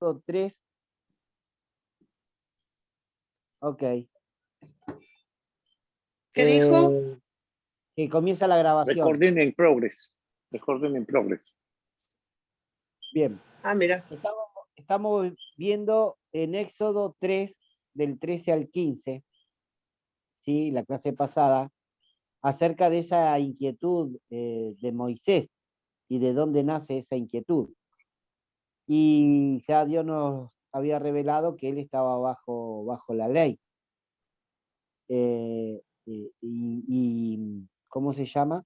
Éxodo 3. Ok. ¿Qué dijo? Que comienza la grabación. Recording in progress. Recording in progress. Bien. Ah, mira. Estamos viendo en Éxodo 3, del 13 al 15, ¿sí? La clase pasada, acerca de esa inquietud de Moisés y de dónde nace esa inquietud. Y ya Dios nos había revelado que él estaba bajo la ley. ¿Cómo se llama?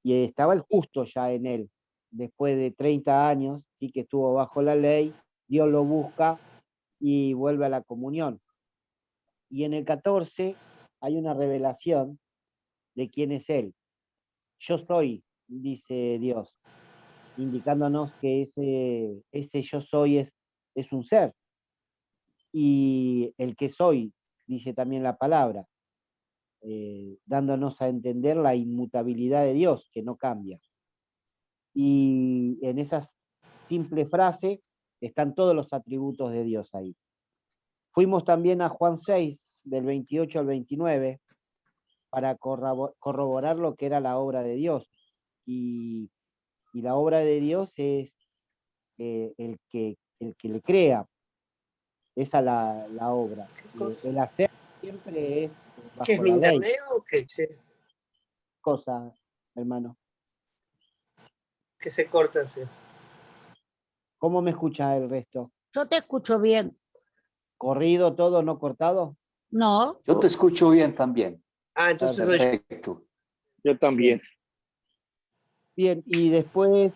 Y estaba el justo ya en él. Después de 30 años, sí que estuvo bajo la ley, Dios lo busca y vuelve a la comunión. Y en el 14 hay una revelación de quién es él. Yo soy, dice Dios, indicándonos que ese yo soy es un ser. Y el que soy, dice también la palabra, dándonos a entender la inmutabilidad de Dios, que no cambia. Y en esa simple frase están todos los atributos de Dios ahí. Fuimos también a Juan 6, del 28 al 29, para corroborar lo que era la obra de Dios. Y la obra de Dios es el que le crea. Esa es la obra. El hacer siempre es ¿Qué es bajo mi la ley. internet o qué? Che? Cosa, hermano. Que se corta así. ¿Cómo me escucha el resto? Yo te escucho bien. ¿Corrido todo, no cortado? No. Yo te escucho bien también. Ah, entonces soy yo. Perfecto. Yo también. Bien, y después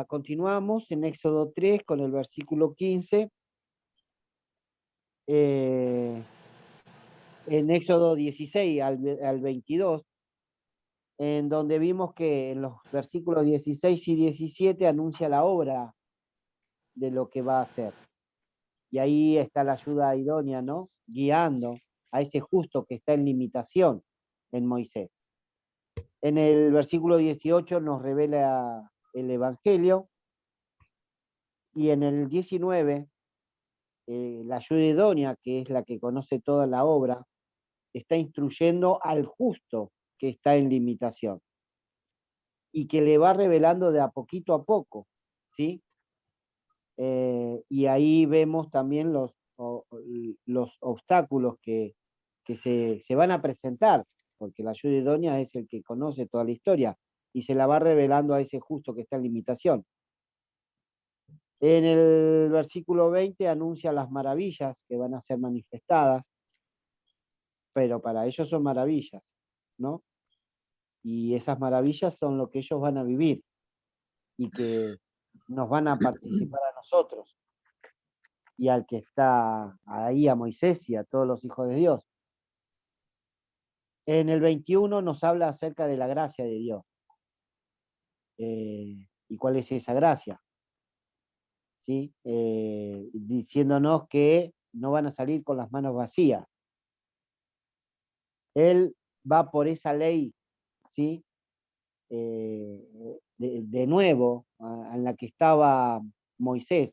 continuamos en Éxodo 3 con el versículo 15. En Éxodo 16 al 22, en donde vimos que en los versículos 16 y 17 anuncia la obra de lo que va a hacer. Y ahí está la ayuda idónea, ¿no? Guiando a ese justo que está en limitación en Moisés. En el versículo 18 nos revela el Evangelio, y en el 19, la ayuda idónea, que es la que conoce toda la obra, está instruyendo al justo que está en limitación, y que le va revelando de a poco, ¿sí? Y ahí vemos también los obstáculos que se van a presentar, porque la ayuda idónea es el que conoce toda la historia, y se la va revelando a ese justo que está en limitación. En el versículo 20 anuncia las maravillas que van a ser manifestadas, pero para ellos son maravillas, ¿no? Y esas maravillas son lo que ellos van a vivir y que nos van a participar a nosotros y al que está ahí, a Moisés y a todos los hijos de Dios. En el 21 nos habla acerca de la gracia de Dios. ¿Y cuál es esa gracia? ¿Sí? Diciéndonos que no van a salir con las manos vacías. Él va por esa ley, ¿sí? De nuevo, en la que estaba Moisés,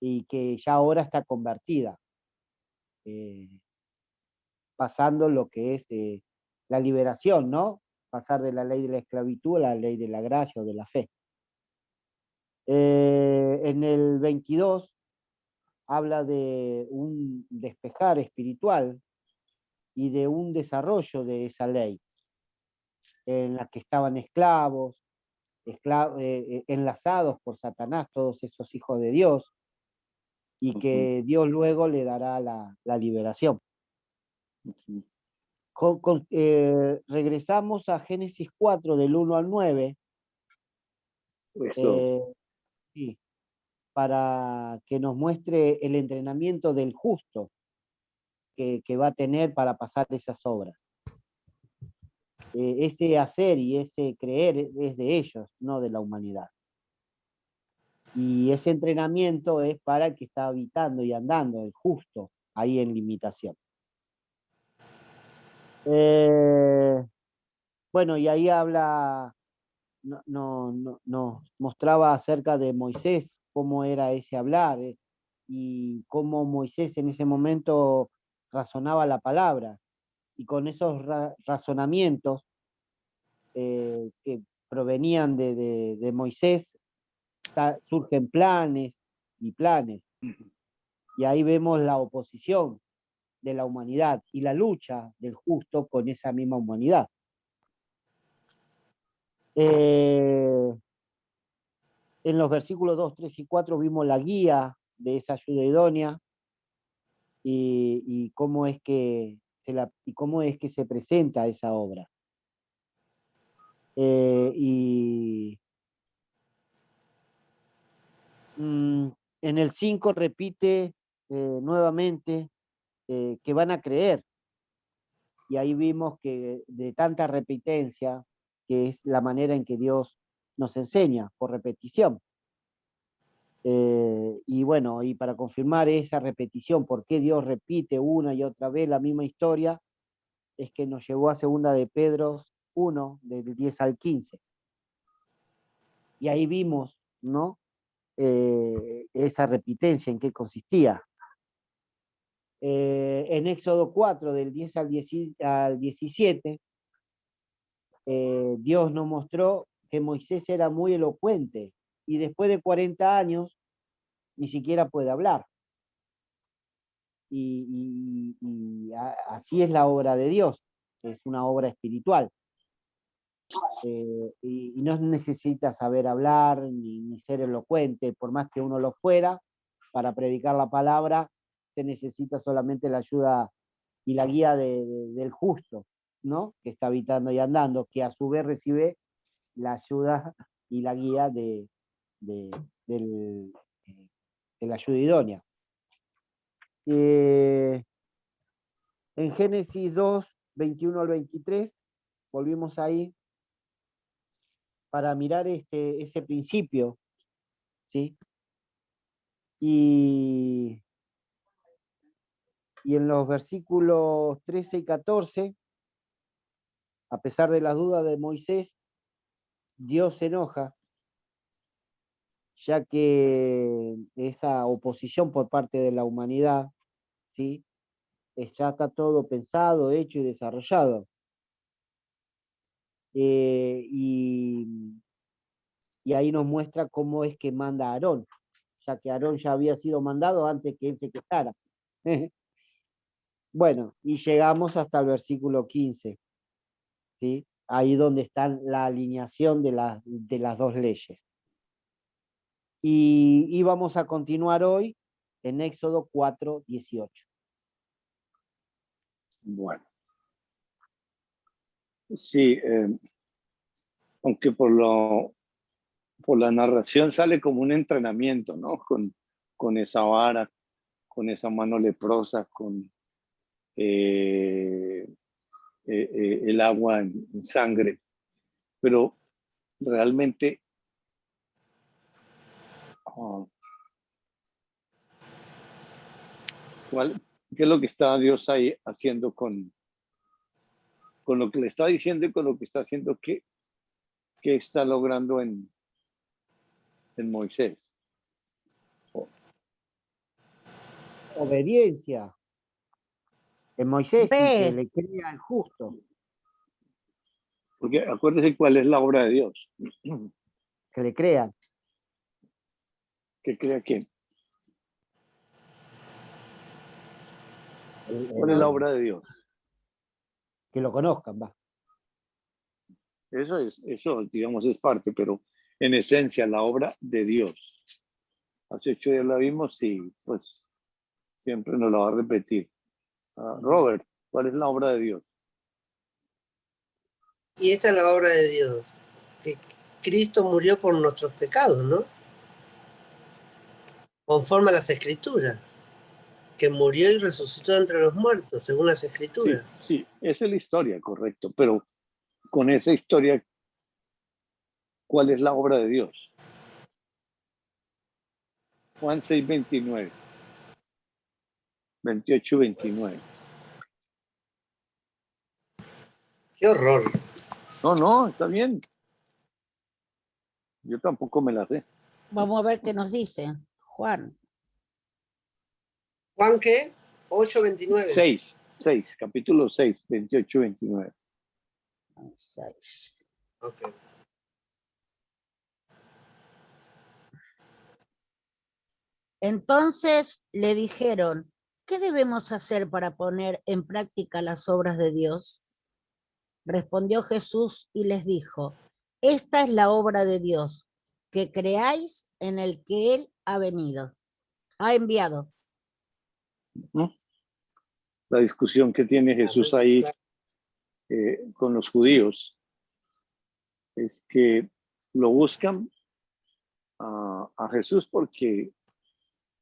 y que ya ahora está convertida, pasando lo que es la liberación, ¿no? Pasar de la ley de la esclavitud a la ley de la gracia o de la fe. En el 22 habla de un despejar espiritual y de un desarrollo de esa ley, en la que estaban enlazados por Satanás, todos esos hijos de Dios, y que Dios luego le dará la liberación. Regresamos a Génesis 4, del 1 al 9, sí, para que nos muestre el entrenamiento del justo que va a tener para pasar esas obras. Ese hacer y ese creer es de ellos, no de la humanidad. Y ese entrenamiento es para el que está habitando y andando, el justo, ahí en limitación. Bueno, y ahí habla, nos mostraba acerca de Moisés cómo era ese hablar, y cómo Moisés en ese momento razonaba la palabra. Y con esos razonamientos que provenían de Moisés, surgen planes y planes. Y ahí vemos la oposición de la humanidad y la lucha del justo con esa misma humanidad. En los versículos 2, 3 y 4 vimos la guía de esa ayuda idónea y cómo es que se presenta esa obra. En el 5 repite nuevamente que van a creer. Y ahí vimos que de tanta repitencia, que es la manera en que Dios nos enseña, por repetición. Y bueno, y para confirmar esa repetición, por qué Dios repite una y otra vez la misma historia, es que nos llevó a 2 de Pedro 1, del 10 al 15. Y ahí vimos, ¿no? Esa repitencia, en qué consistía. En Éxodo 4, del 10 al 17, Dios nos mostró que Moisés era muy elocuente y después de 40 años ni siquiera puede hablar. Así es la obra de Dios, es una obra espiritual. Y no necesita saber hablar ni ser elocuente, por más que uno lo fuera, para predicar la palabra se necesita solamente la ayuda y la guía del justo, ¿no? Que está habitando y andando, que a su vez recibe la ayuda y la guía de la ayuda idónea. En Génesis 2, 21 al 23, volvimos ahí para mirar ese principio, ¿sí? Y en los versículos 13 y 14, a pesar de las dudas de Moisés, Dios se enoja, ya que esa oposición por parte de la humanidad, ¿sí? Ya está todo pensado, hecho y desarrollado. Y ahí nos muestra cómo es que manda a Aarón, ya que Aarón ya había sido mandado antes que él se quejara. Bueno, y llegamos hasta el versículo 15, ¿sí? Ahí donde está la alineación de las dos leyes. Y vamos a continuar hoy en Éxodo 4, 18. Bueno, sí, aunque por la narración sale como un entrenamiento, ¿no? Con esa vara, con esa mano leprosa, con el agua en sangre, pero realmente ¿qué es lo que está Dios ahí haciendo con lo que le está diciendo y con lo que está haciendo? ¿Qué está logrando en Moisés? Obediencia. En Moisés sí, que Ve, le crea al justo, Porque acuérdese cuál es la obra de Dios. que le crean. ¿Qué crea quién? ¿Cuál es la obra de Dios? Que lo conozcan, va. Eso, digamos, es parte, pero en esencia, la obra de Dios. Hace 8 días la vimos y pues siempre nos la va a repetir. Robert, ¿cuál es la obra de Dios? Y esta es la obra de Dios, que Cristo murió por nuestros pecados, ¿no? Conforme a las Escrituras, que murió y resucitó entre los muertos, según las Escrituras. Sí, esa es la historia, correcto, pero con esa historia, ¿cuál es la obra de Dios? Juan 6, 29. 28, 29. ¡Qué horror! No, está bien. Yo tampoco me la sé. Vamos a ver qué nos dice Juan. ¿Juan qué? 8:29. 6, capítulo 6, 28, 29. 6. Ok. Entonces le dijeron, ¿qué debemos hacer para poner en práctica las obras de Dios? Respondió Jesús y les dijo, esta es la obra de Dios, que creáis en el que Él ha enviado. ¿No? La discusión que tiene Jesús ahí con los judíos es que lo buscan a Jesús porque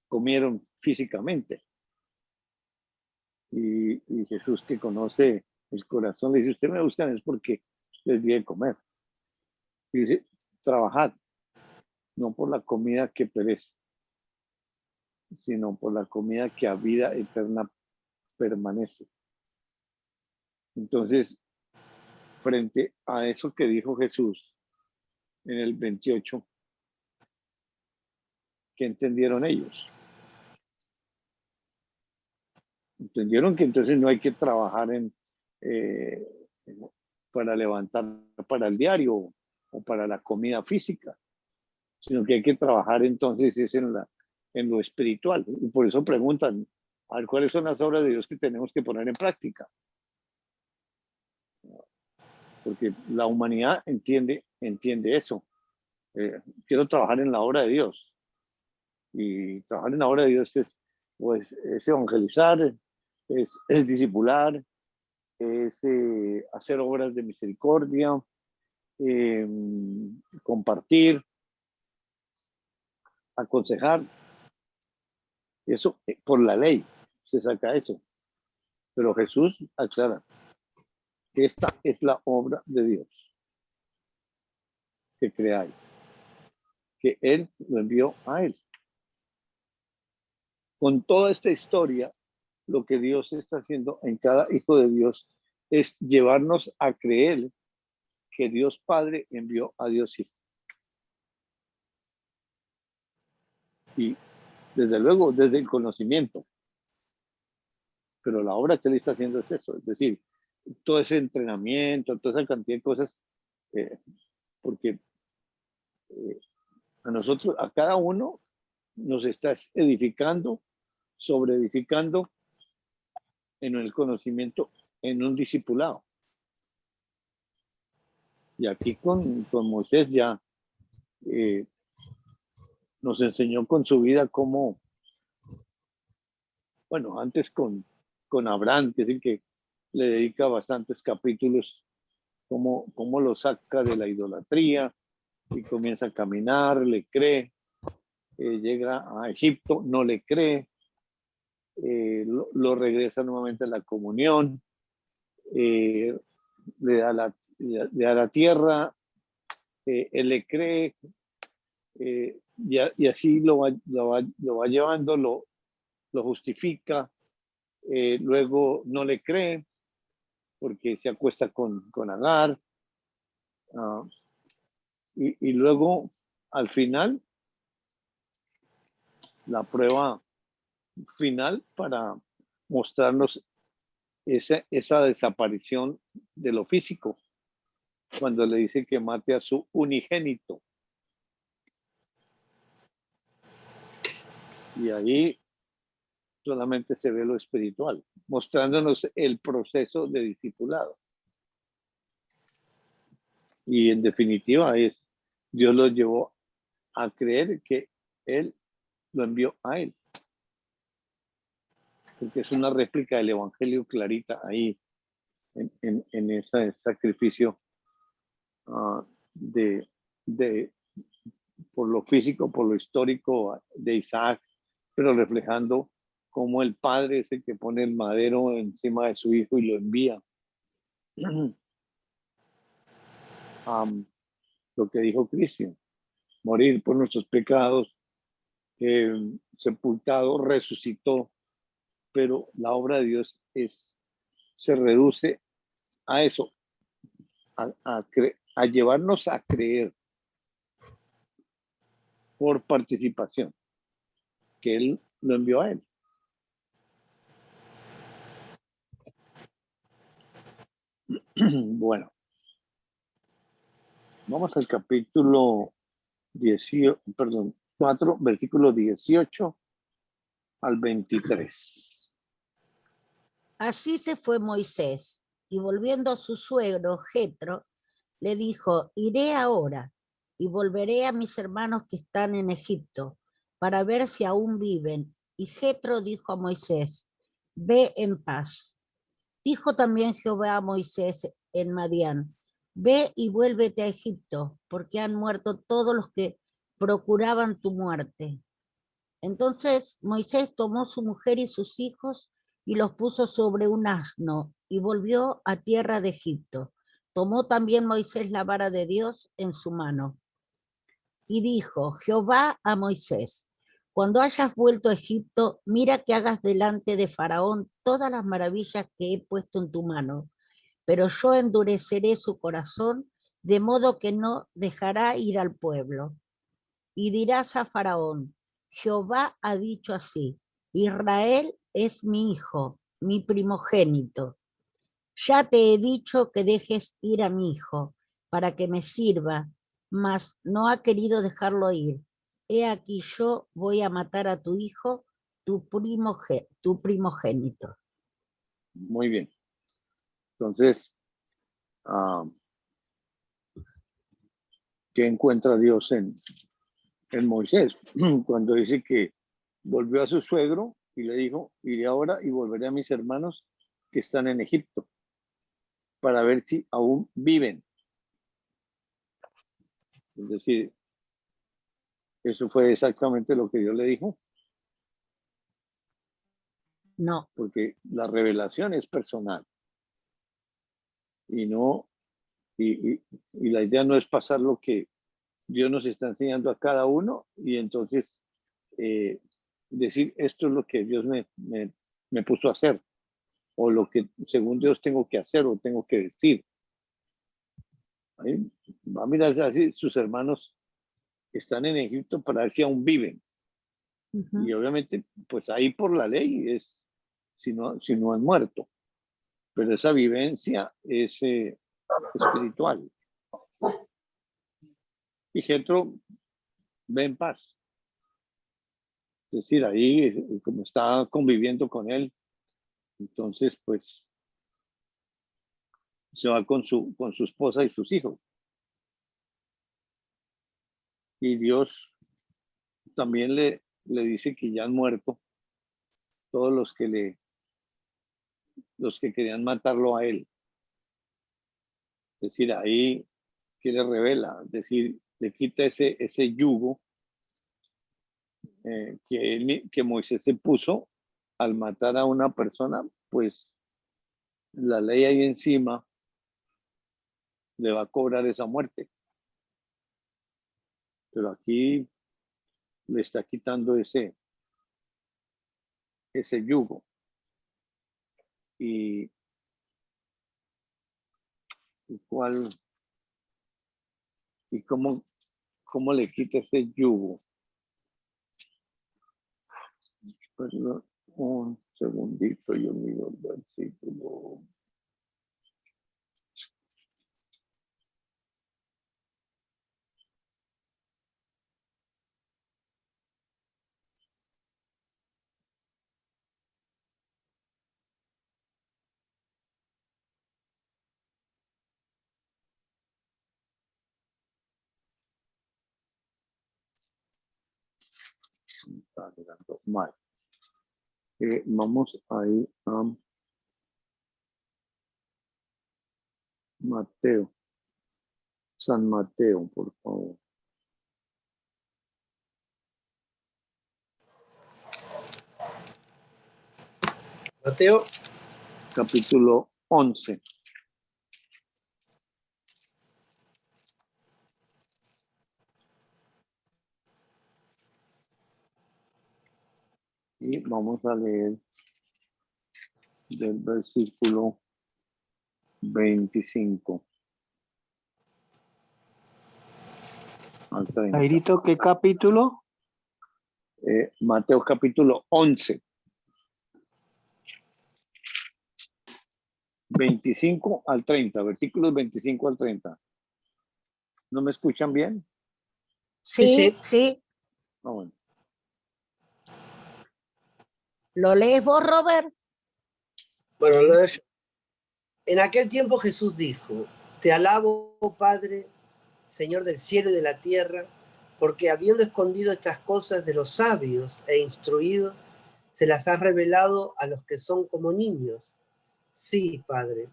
comieron físicamente. Y Jesús, que conoce el corazón, le dice, ustedes me buscan es porque les di de comer. Y dice, trabajad, no por la comida que perece, sino por la comida que a vida eterna permanece. Entonces, frente a eso que dijo Jesús en el 28, ¿qué entendieron ellos? Entendieron que entonces no hay que trabajar para levantar para el diario o para la comida física, sino que hay que trabajar entonces es en lo espiritual. Y por eso preguntan, a ver, ¿cuáles son las obras de Dios que tenemos que poner en práctica? Porque la humanidad entiende eso. Quiero trabajar en la obra de Dios. Y trabajar en la obra de Dios es evangelizar, es discipular, es hacer obras de misericordia, compartir, aconsejar. Eso por la ley se saca eso. Pero Jesús aclara, esta es la obra de Dios, que creáis, que Él lo envió a Él. Con toda esta historia, lo que Dios está haciendo en cada hijo de Dios es llevarnos a creer que Dios Padre envió a Dios Hijo. Y desde luego, desde el conocimiento. Pero la obra que Él está haciendo es eso, es decir, todo ese entrenamiento, toda esa cantidad de cosas, porque a nosotros, a cada uno, nos está edificando, sobreedificando en el conocimiento, en un discipulado. Y aquí con Moisés ya nos enseñó con su vida cómo, bueno, antes con Abraham, que es el que le dedica bastantes capítulos, cómo lo saca de la idolatría y comienza a caminar, le cree, llega a Egipto, no le cree, lo regresa nuevamente a la comunión, le da la tierra, él le cree, y así lo va llevando, lo justifica, luego no le cree porque se acuesta con Agar, y luego al final la prueba final para mostrarnos esa desaparición de lo físico, cuando le dice que mate a su unigénito. Y ahí solamente se ve lo espiritual, mostrándonos el proceso de discipulado. Y en definitiva Dios lo llevó a creer que Él lo envió a Él. Porque es una réplica del Evangelio clarita ahí en ese sacrificio por lo físico, por lo histórico de Isaac, pero reflejando cómo el padre es el que pone el madero encima de su hijo y lo envía. Lo que dijo Cristo, morir por nuestros pecados, sepultado, resucitó, pero la obra de Dios se reduce a eso, a llevarnos a creer por participación, que él lo envió a él. Bueno, vamos al capítulo 4, versículo 18 al 23. Así se fue Moisés, y volviendo a su suegro Jetro, le dijo: iré ahora y volveré a mis hermanos que están en Egipto, para ver si aún viven. Y Jetro dijo a Moisés: ve en paz. Dijo también Jehová a Moisés en Madián: ve y vuélvete a Egipto, porque han muerto todos los que procuraban tu muerte. Entonces Moisés tomó su mujer y sus hijos y los puso sobre un asno y volvió a tierra de Egipto. Tomó también Moisés la vara de Dios en su mano. Y dijo Jehová a Moisés: cuando hayas vuelto a Egipto, mira que hagas delante de Faraón todas las maravillas que he puesto en tu mano, pero yo endureceré su corazón, de modo que no dejará ir al pueblo. Y dirás a Faraón: Jehová ha dicho así: Israel es mi hijo, mi primogénito. Ya te he dicho que dejes ir a mi hijo, para que me sirva, mas no ha querido dejarlo ir. He aquí yo voy a matar a tu hijo, tu primogénito. Muy bien. Entonces, ¿qué encuentra Dios en Moisés? Cuando dice que volvió a su suegro y le dijo: iré ahora y volveré a mis hermanos que están en Egipto, para ver si aún viven. Es decir, eso fue exactamente lo que Dios le dijo, No, porque la revelación es personal y no, y la idea no es pasar lo que Dios nos está enseñando a cada uno y entonces decir: esto es lo que Dios me puso a hacer, o lo que según Dios tengo que hacer o tengo que decir. Ahí va a mirar así, sus hermanos están en Egipto para ver si aún viven. Y obviamente, pues ahí por la ley es si no han muerto. Pero esa vivencia es espiritual. Y Jetro ve en paz. Es decir, ahí, como está conviviendo con él, entonces, pues, se va con su esposa y sus hijos. Y Dios también le dice que ya han muerto todos los que querían matarlo a él. Es decir, ahí que le revela, es decir, le quita ese yugo que Moisés se puso al matar a una persona, pues la ley ahí encima le va a cobrar esa muerte. Pero aquí le está quitando ese yugo. Y cuál y cómo le quita ese yugo. Perdón, un segundito, yo miro el versículo. Está quedando mal. Vamos a ir a Mateo. San Mateo, por favor. Mateo, Capítulo 11. Y vamos a leer del versículo 25 al 30. Jairito, ¿qué capítulo? Mateo capítulo 11. 25 al 30, versículos 25 al 30. ¿No me escuchan bien? Sí, sí. sí. Ah, bueno. ¿Lo lees vos, Robert? Bueno, lo leo yo. En aquel tiempo Jesús dijo: Te alabo, oh Padre, Señor del cielo y de la tierra, porque habiendo escondido estas cosas de los sabios e instruidos, se las has revelado a los que son como niños. Sí, Padre,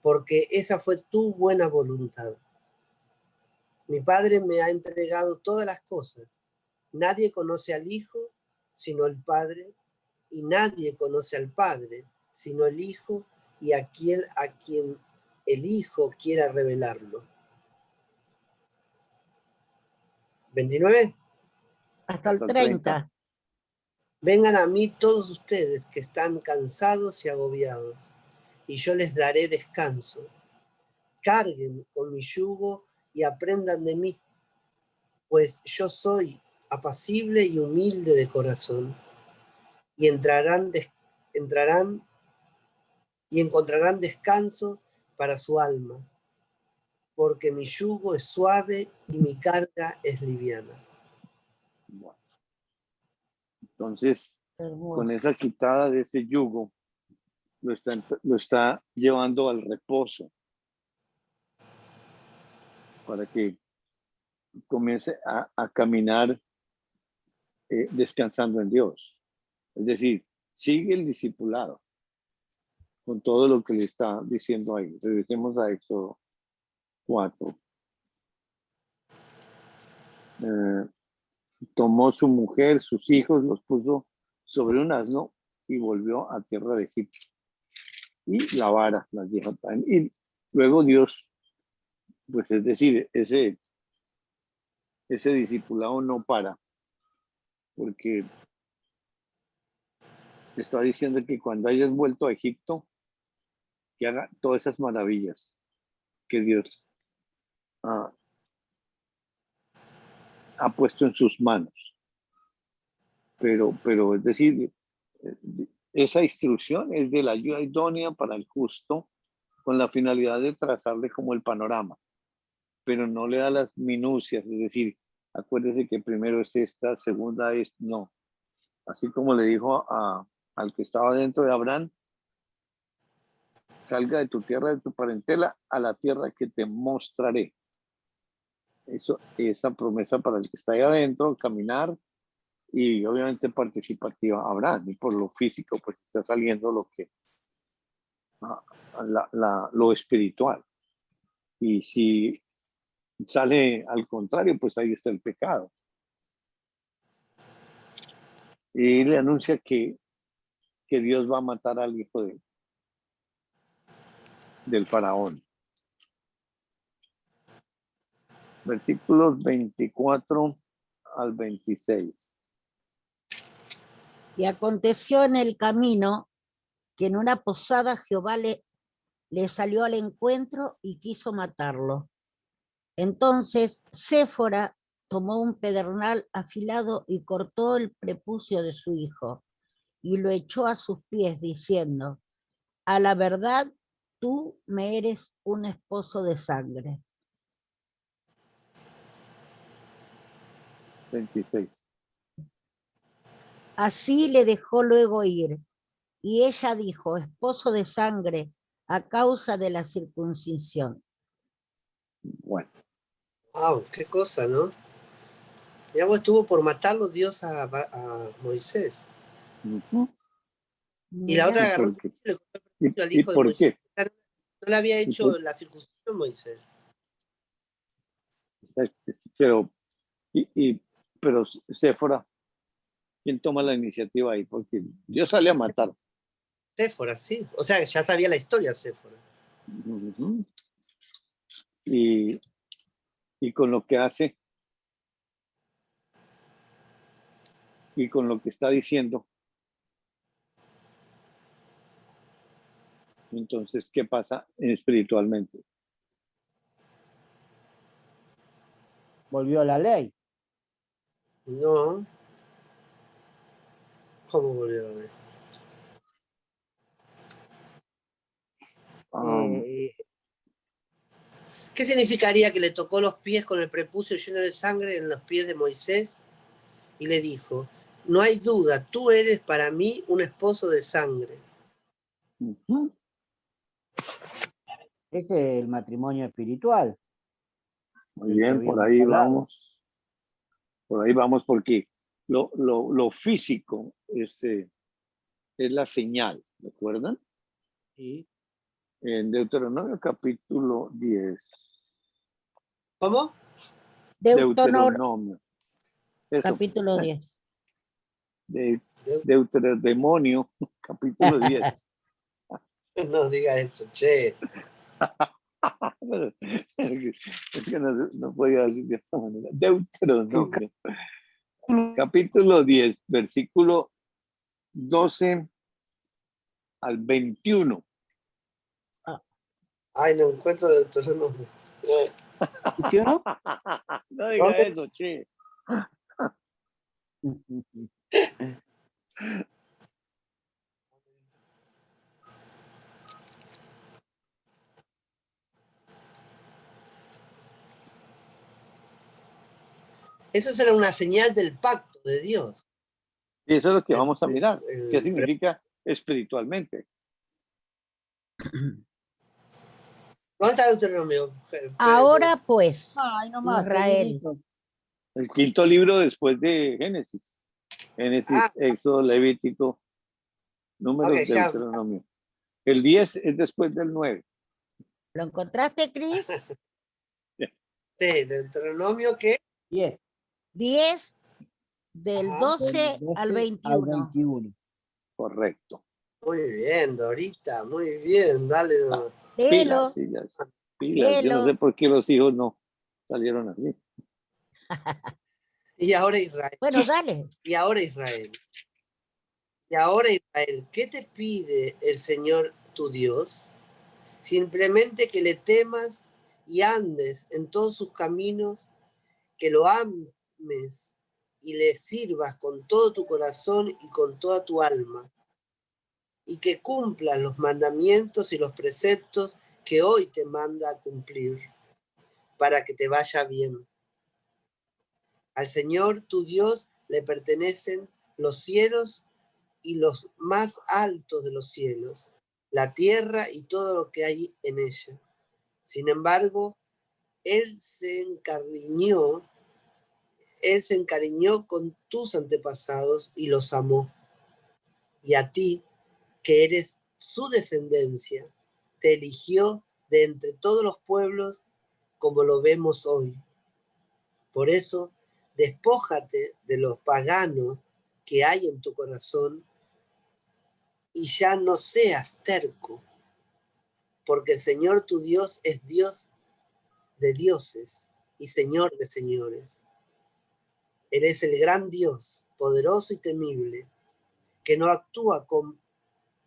porque esa fue tu buena voluntad. Mi Padre me ha entregado todas las cosas. Nadie conoce al Hijo sino el Padre, y nadie conoce al Padre sino el Hijo y a quien el Hijo quiera revelarlo. 29. Hasta el Hasta el 30. 30. Vengan a mí todos ustedes que están cansados y agobiados, y yo les daré descanso. Carguen con mi yugo y aprendan de mí, pues yo soy apacible y humilde de corazón, y entrarán y encontrarán descanso para su alma, porque mi yugo es suave y mi carga es liviana. Bueno, entonces, Hermoso. con esa quitada de ese yugo, lo está llevando al reposo para que comience a caminar descansando en Dios. Es decir, sigue el discipulado con todo lo que le está diciendo ahí. Regresemos a Éxodo 4. Tomó su mujer, sus hijos, los puso sobre un asno y volvió a tierra de Egipto. Y la vara las dejó también. Y luego Dios, pues es decir, ese discipulado no para, porque está diciendo que cuando hayas vuelto a Egipto, que haga todas esas maravillas que Dios ha puesto en sus manos. Pero es decir, esa instrucción es de la ayuda idónea para el justo, con la finalidad de trazarle como el panorama, pero no le da las minucias, es decir, acuérdese que primero es esta, segunda es no. Así como le dijo al que estaba dentro de Abraham: salga de tu tierra, de tu parentela, a la tierra que te mostraré. Esa promesa para el que está ahí adentro, caminar, y obviamente participativa Abraham, y por lo físico pues está saliendo lo espiritual. Y si sale al contrario, pues ahí está el pecado. Y le anuncia que Dios va a matar al hijo del faraón. Versículos 24 al 26. Y aconteció en el camino que en una posada Jehová le salió al encuentro y quiso matarlo. Entonces Séfora tomó un pedernal afilado y cortó el prepucio de su hijo y lo echó a sus pies, diciendo: a la verdad, tú me eres un esposo de sangre. 26. Así le dejó luego ir, y ella dijo: esposo de sangre, a causa de la circuncisión. Bueno. ¡Wow! ¡Qué cosa!, ¿no? Ya estuvo por matarlo Dios a Moisés. Uh-huh. Y la otra agarró al hijo de por Moisés. qué? No le había hecho la circuncisión Moisés. Pero Séfora, ¿quién toma la iniciativa ahí? Porque Dios sale a matar. Séfora, sí. O sea, ya sabía la historia Séfora. Uh-huh. Y con lo que hace y con lo que está diciendo, entonces, ¿qué pasa espiritualmente? volvió la ley. No. ¿Cómo volvió la ley? Eh, ¿Qué significaría que le tocó los pies con el prepucio lleno de sangre en los pies de Moisés? Y le dijo, no hay duda, tú eres para mí un esposo de sangre. Ujú. ese es el matrimonio espiritual. Muy del que bien, por habíamos ahí hablado. vamos. Por ahí vamos porque lo físico es la señal, ¿recuerdan? Sí. En Deuteronomio capítulo 10. ¿Cómo? Deuteronomio. Eso, capítulo 10. Deuterodemonio, capítulo 10. No diga eso, che. Es que no podía decir de esta manera. Deuteronomio, capítulo 10, versículo 12 al 21. Ay, no encuentro Deuteronomio. ¿Funcionó? No diga eso, che. Eso será una señal del pacto de Dios. Y eso es lo que vamos a El- mirar. el- ¿Qué significa espiritualmente? ¿Dónde está Deuteronomio? Ahora pues, Ay, nomás, Israel, seguidito. El quinto libro después de Génesis. Génesis, Ah. Éxodo, Levítico, Números, Ok, ya. Deuteronomio. El 10 es después del 9. ¿lo encontraste, Cris? Sí, Deuteronomio que 10, 10 del Ajá. 12 del 12 al al 21. 21. Correcto. Muy bien, Dorita, muy bien, dale. Ah, Léelo, pilas, sí, ya, pilas. Yo no sé léelo. por qué los hijos no salieron así. Y ahora Israel, Bueno, dale. y ahora Israel, y ahora Israel, ¿qué te pide el Señor tu Dios? Simplemente que le temas y andes en todos sus caminos, que lo ames y le sirvas con todo tu corazón y con toda tu alma, y que cumplas los mandamientos y los preceptos que hoy te manda a cumplir, para que te vaya bien. Al Señor tu Dios le pertenecen los cielos y los más altos de los cielos, la tierra y todo lo que hay en ella. Sin embargo, Él se encariñó con tus antepasados y los amó. Y a ti, que eres su descendencia, te eligió de entre todos los pueblos como lo vemos hoy. Por eso, despójate de lo pagano que hay en tu corazón y ya no seas terco, porque el Señor tu Dios es Dios de dioses y Señor de señores. Él es el gran Dios, poderoso y temible, que no actúa con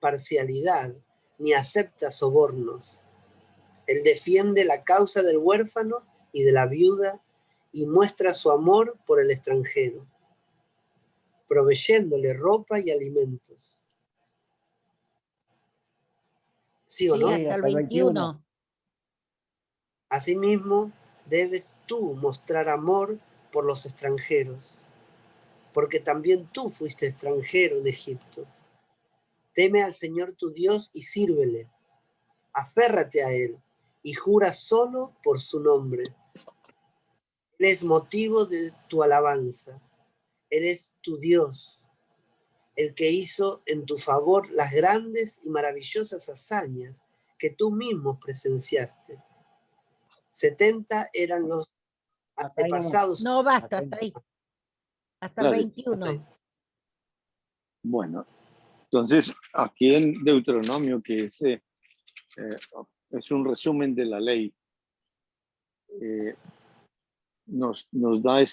parcialidad ni acepta sobornos. Él defiende la causa del huérfano y de la viuda y muestra su amor por el extranjero, proveyéndole ropa y alimentos. ¿Sí o Sí, no? Sí, hasta el hasta el 21. Asimismo, debes tú mostrar amor por los extranjeros, porque también tú fuiste extranjero en Egipto. Teme al Señor tu Dios y sírvele. Aférrate a Él y jura solo por su nombre. Él es motivo de tu alabanza. Él es tu Dios, el que hizo en tu favor las grandes y maravillosas hazañas que tú mismo presenciaste. 70 eran los Hasta ahí nomás. antepasados. No, basta, Hasta ahí. hasta ahí. Hasta el Gracias. 21. Bueno, entonces aquí en Deuteronomio, que es un resumen de la ley, nos da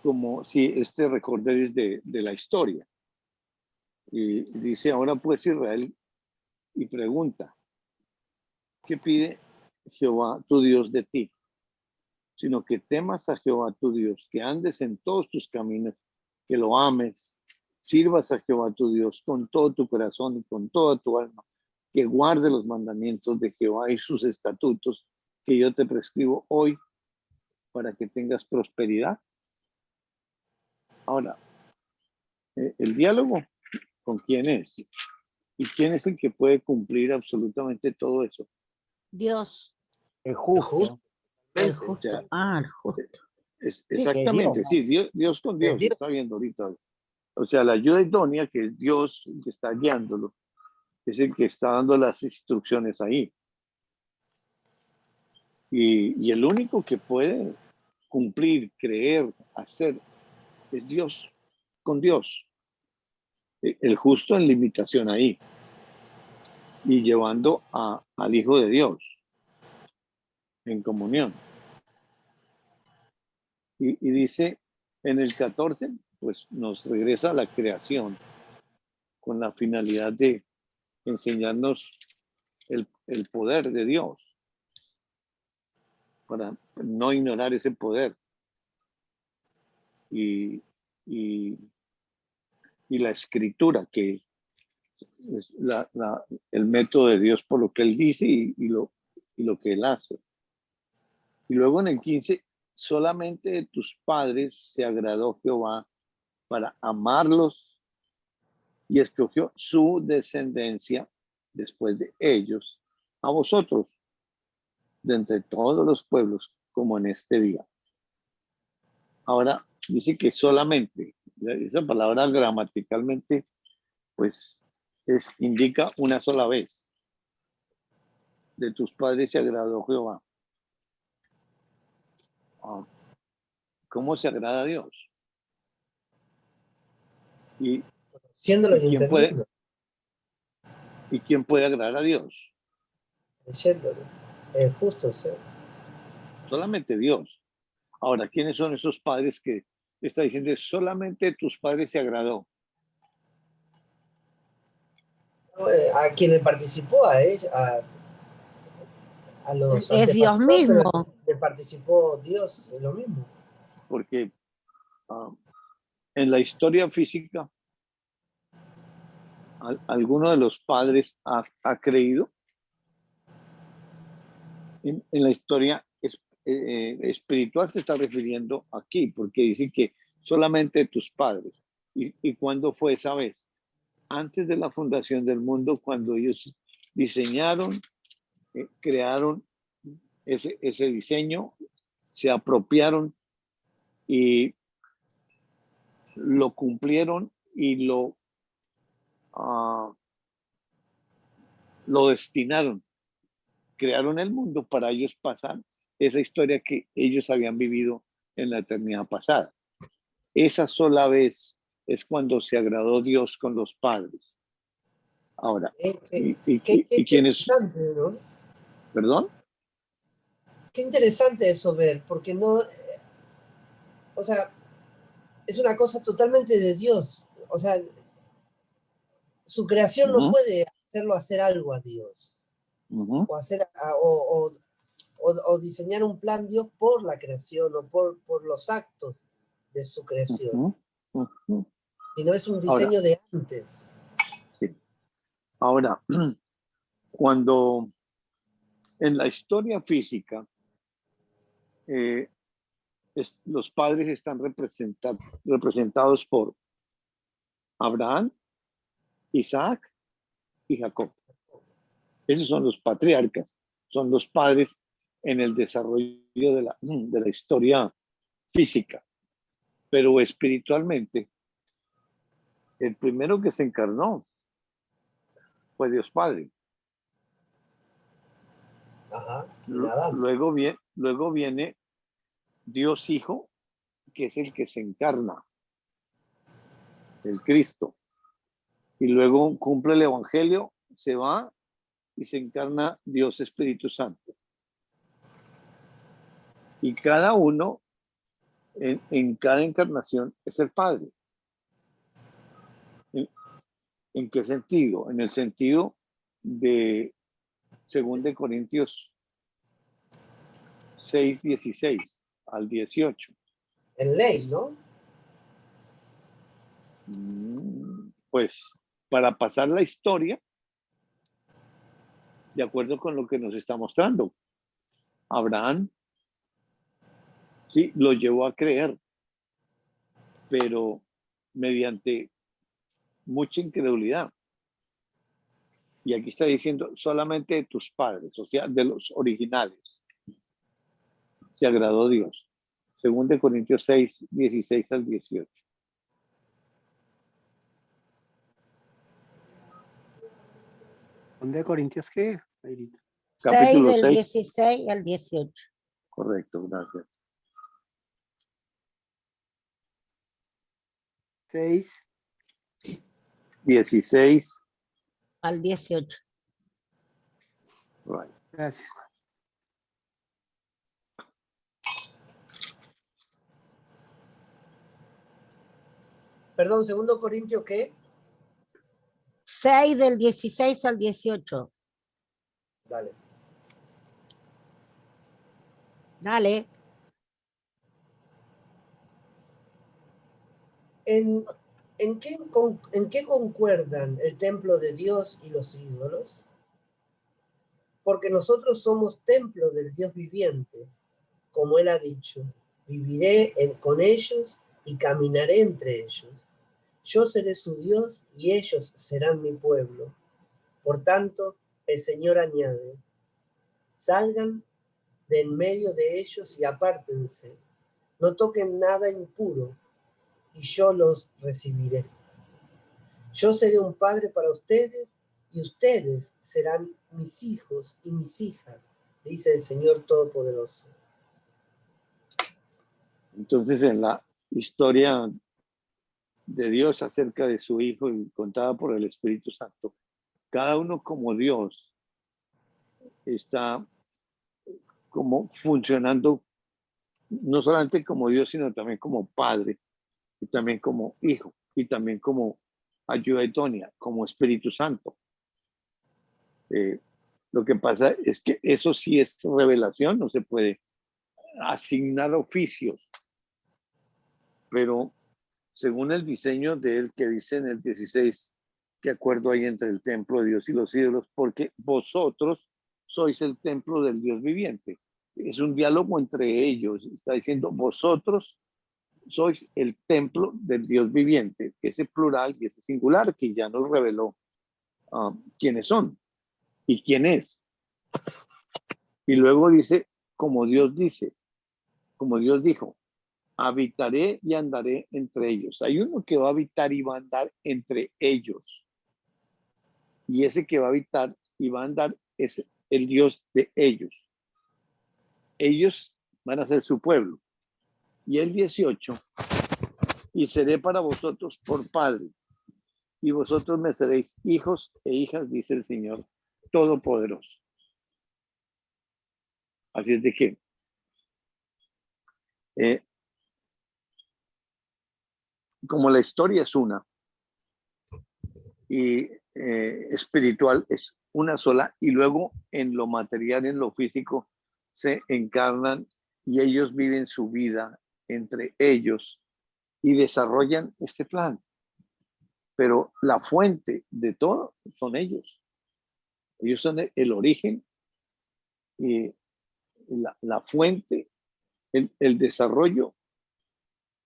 como si este recorder de la historia. Y dice, ahora pues Israel, y pregunta, ¿qué pide Jehová tu Dios de ti? sino que temas a Jehová tu Dios, que andes en todos tus caminos, que lo ames, sirvas a Jehová tu Dios con todo tu corazón y con toda tu alma, que guarde los mandamientos de Jehová y sus estatutos que yo te prescribo hoy para que tengas prosperidad. Ahora, el diálogo, ¿con quién es? ¿Y quién es el que puede cumplir absolutamente todo eso? Dios, El Justo. justo. el O justo. sea, Ah, el justo. Es, que es exactamente, Dios, ¿no? sí, Dios con Dios, Dios. está viendo ahorita. O sea, la ayuda idónea, que es Dios que está guiándolo, es el que está dando las instrucciones ahí. Y el único que puede cumplir, creer, hacer, es Dios, con Dios. El justo en limitación ahí. Y llevando al Hijo de Dios en comunión. Y dice en el 14, pues nos regresa a la creación con la finalidad de enseñarnos el poder de Dios, para no ignorar ese poder. Y la escritura, que es el método de Dios por lo que Él dice y lo que Él hace. Y luego en el 15, solamente de tus padres se agradó Jehová para amarlos y escogió su descendencia después de ellos a vosotros, de entre todos los pueblos, como en este día. Ahora, dice que solamente, esa palabra gramaticalmente, pues indica una sola vez. De tus padres se agradó Jehová. ¿Cómo se agrada a Dios? ¿Y Siéndolo y quién entendiendo. puede agradar a Dios? Leyéndolo. Es justo, sí. Solamente Dios. Ahora, ¿quiénes son esos padres que está diciendo solamente tus padres se agradó? A quien le participó, a ella, a los Es Dios antepasados, pero mismo. le participó Dios, es lo mismo. Porque en la historia física, ¿alguno de los padres ha creído? En la historia espiritual se está refiriendo aquí, porque dice que solamente tus padres. ¿Y cuándo fue esa vez? Antes de la fundación del mundo, cuando ellos diseñaron, crearon ese diseño, se apropiaron y lo cumplieron y lo destinaron. Crearon el mundo para ellos pasar esa historia que ellos habían vivido en la eternidad pasada. Esa sola vez es cuando se agradó Dios con los padres. Ahora, Qué ¿y quiénes? interesante, ¿no? ¿Perdón? Qué interesante eso ver, porque no, o sea, es una cosa totalmente de Dios. O sea, su creación no puede hacerlo hacer algo a Dios. O hacer o diseñar un plan Dios por la creación o por los actos de su creación. Sino es un Ahora, diseño de antes. sí. Ahora, cuando en la historia física los padres están representados por Abraham, Isaac y Jacob. Esos son los patriarcas, son los padres en el desarrollo de la historia física. Pero espiritualmente, el primero que se encarnó fue Dios Padre. Ajá. Luego viene Dios Hijo, que es el que se encarna, el Cristo. Y luego cumple el Evangelio, se va y se encarna Dios Espíritu Santo. Y cada uno, en cada encarnación, es el Padre. ¿En qué sentido? En el sentido de 2 Corintios 6:16. al 18. En ley, ¿no? Pues para pasar la historia, de acuerdo con lo que nos está mostrando, Abraham sí lo llevó a creer, pero mediante mucha incredulidad. Y aquí está diciendo solamente de tus padres, o sea, de los originales, se agradó Dios. Según de Corintios 6, 16 al 18. ¿Dónde Corintios qué? Ayrita? 6 Capítulo del 6. 16 al 18. Correcto, gracias. 6. 16. Al 18. Right. Gracias. Perdón, 2 Corintios, ¿qué? 6 del 16 al 18. Dale. Dale. ¿En qué concuerdan el templo de Dios y los ídolos? Porque nosotros somos templo del Dios viviente, como Él ha dicho, viviré con ellos y caminaré entre ellos. Yo seré su Dios y ellos serán mi pueblo. Por tanto, el Señor añade, salgan de en medio de ellos y apártense, no toquen nada impuro, y yo los recibiré. Yo seré un padre para ustedes, y ustedes serán mis hijos y mis hijas, dice el Señor Todopoderoso. Entonces, en la historia de Dios acerca de su Hijo y contada por el Espíritu Santo, cada uno como Dios está como funcionando, no solamente como Dios, sino también como Padre, y también como Hijo, y también como ayuda idónea, como Espíritu Santo. Lo que pasa es que eso sí es revelación, no se puede asignar oficios, pero según el diseño de él que dice en el 16, ¿qué acuerdo hay entre el templo de Dios y los ídolos? Porque vosotros sois el templo del Dios viviente. Es un diálogo entre ellos. Está diciendo, vosotros sois el templo del Dios viviente. Ese plural y ese singular que ya nos reveló quiénes son y quién es. Y luego dice, como Dios dijo, habitaré y andaré entre ellos. Hay uno que va a habitar y va a andar entre ellos. Y ese que va a habitar y va a andar es el Dios de ellos. Ellos van a ser su pueblo. Y el 18, y seré para vosotros por padre, y vosotros me seréis hijos e hijas, dice el Señor Todopoderoso. Así es de que como la historia es una y espiritual es una sola, y luego en lo material, en lo físico, se encarnan y ellos viven su vida entre ellos y desarrollan este plan. Pero la fuente de todo son ellos. Ellos son el origen y la fuente, el desarrollo,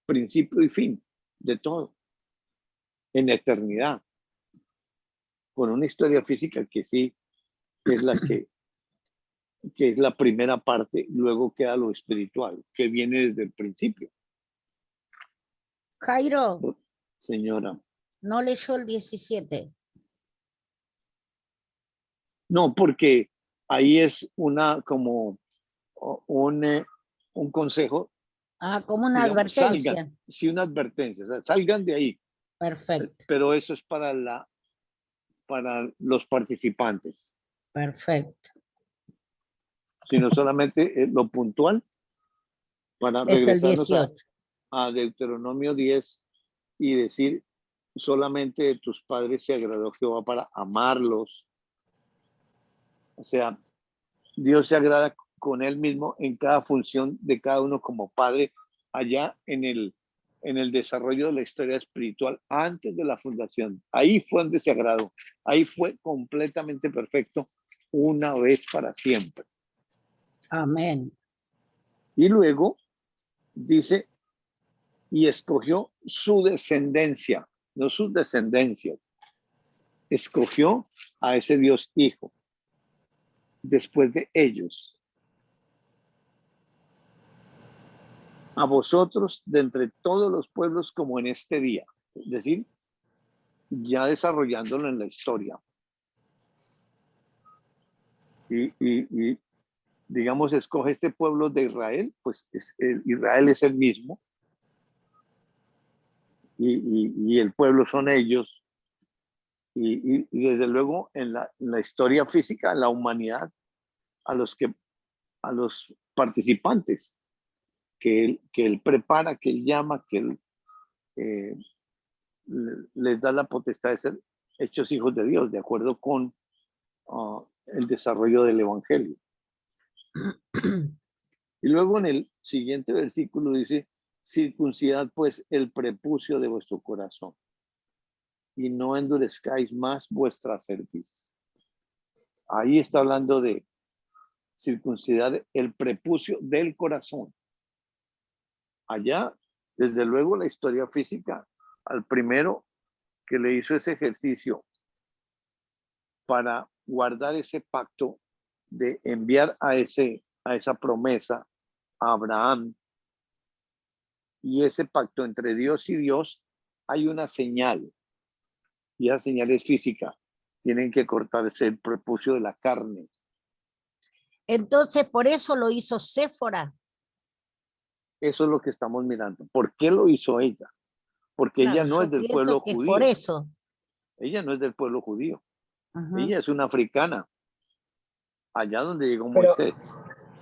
principio y fin de todo, en eternidad, con una historia física que sí es la que es la primera parte, luego queda lo espiritual, que viene desde el principio. Jairo, Señora. no leyó el 17. No, porque ahí es como un consejo. Como una digamos, advertencia. Salgan, sí, una advertencia, o sea, salgan de ahí. Perfecto. Pero eso es para los participantes. Perfecto. Sino solamente lo puntual para Es el regresarnos 18. a Deuteronomio 10 y decir, solamente de tus padres se agradó Jehová para amarlos. O sea, Dios se agrada con él mismo en cada función de cada uno como padre allá en el desarrollo de la historia espiritual antes de la fundación. Ahí fue donde se agradó. Ahí fue completamente perfecto una vez para siempre. Amén. Y luego dice, y escogió su descendencia, no sus descendencias. Escogió a ese Dios Hijo después de ellos. A vosotros de entre todos los pueblos como en este día. Es decir, ya desarrollándolo en la historia. Y digamos, escoge este pueblo de Israel, pues Israel es el mismo. Y el pueblo son ellos. Y desde luego en la historia física, la humanidad, a los participantes que él prepara, que él llama, que él les da la potestad de ser hechos hijos de Dios, de acuerdo con el desarrollo del evangelio. Y luego en el siguiente versículo dice, circuncidad pues el prepucio de vuestro corazón y no endurezcáis más vuestra cerviz. Ahí está hablando de circuncidar el prepucio del corazón. Allá, desde luego, la historia física, al primero que le hizo ese ejercicio para guardar ese pacto de enviar a esa promesa a Abraham, y ese pacto entre Dios y Dios, hay una señal, y esa señal es física. Tienen que cortarse el prepucio de la carne. Entonces, por eso lo hizo Séfora. Eso es lo que estamos mirando. ¿Por qué lo hizo ella? Porque Claro, ella no yo es del pienso pueblo que es por judío. eso. Ella no es del pueblo judío. Ujú. Ella es una africana. Allá donde llegó Pero, Moisés.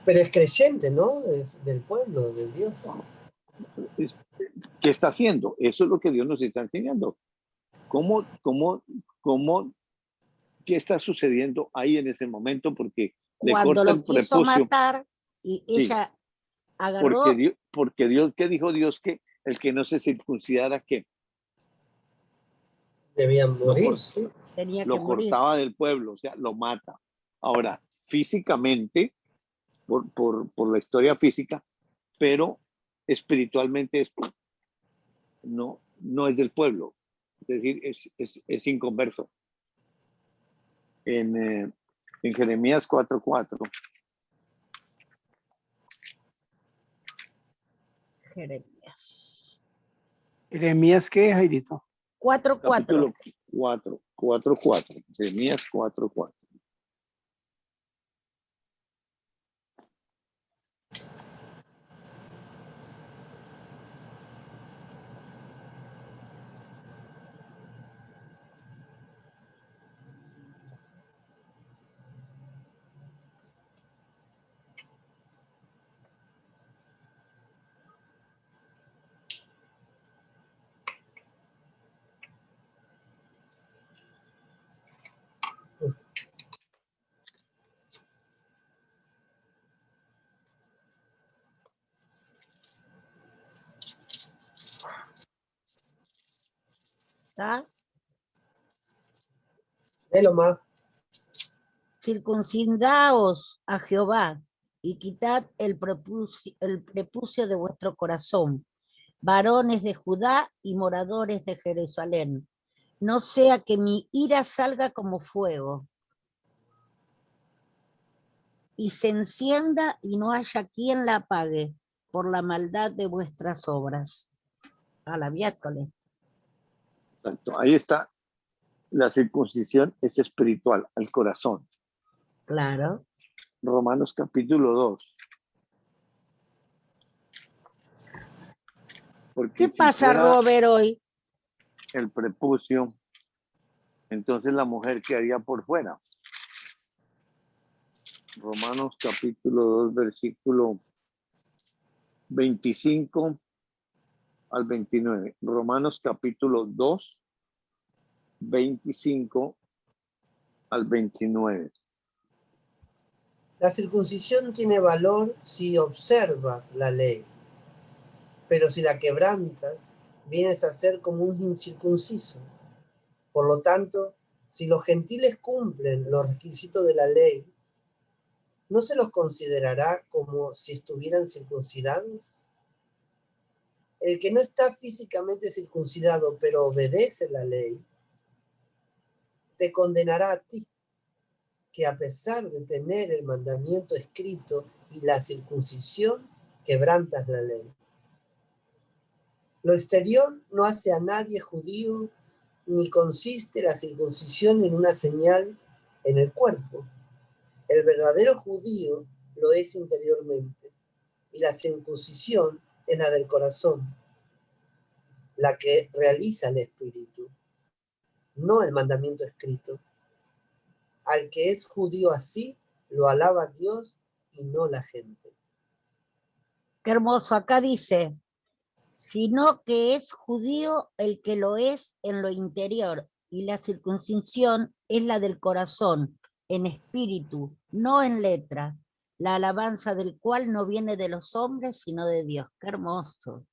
pero es creyente, ¿no? Del pueblo, de Dios. ¿Qué está haciendo? Eso es lo que Dios nos está enseñando. ¿Qué está sucediendo ahí en ese momento? Porque le Cuando corta el lo quiso prepucio. matar y Sí, ella agarró, porque Dios, ¿qué dijo Dios? Que el que no se circuncidara, que Debían morir, sí. tenía que lo morir. cortaba del pueblo, o sea, lo mata. Ahora, físicamente, por la historia física, pero espiritualmente no es del pueblo. Es decir, es inconverso. En Jeremías 4:4. Jeremías. Jeremías, ¿qué, Jairito? 4:4. Capítulo 4:4. Jeremías 4:4. ¿Está? Léelo más. Circuncidaos a Jehová y quitad el prepucio de vuestro corazón, varones de Judá y moradores de Jerusalén. No sea que mi ira salga como fuego y se encienda y no haya quien la apague por la maldad de vuestras obras. A la miércoles. Exacto. Ahí está. La circuncisión es espiritual, al corazón. Claro. Romanos capítulo 2. Porque ¿Qué si pasa, fuera Robert, hoy? el prepucio, entonces la mujer quedaría por fuera. Romanos capítulo 2, versículo 25 al 29. Romanos capítulo 2, 25 al 29. La circuncisión tiene valor si observas la ley, pero si la quebrantas, vienes a ser como un incircunciso. Por lo tanto, si los gentiles cumplen los requisitos de la ley, ¿no se los considerará como si estuvieran circuncidados? El que no está físicamente circuncidado, pero obedece la ley, te condenará a ti, que a pesar de tener el mandamiento escrito y la circuncisión, quebrantas la ley. Lo exterior no hace a nadie judío, ni consiste la circuncisión en una señal en el cuerpo. El verdadero judío lo es interiormente, y la circuncisión es la del corazón, la que realiza el espíritu, no el mandamiento escrito. Al que es judío así, lo alaba Dios y no la gente. Qué hermoso, acá dice, sino que es judío el que lo es en lo interior, y la circuncisión es la del corazón, en espíritu, no en letra, la alabanza del cual no viene de los hombres, sino de Dios. Qué hermoso.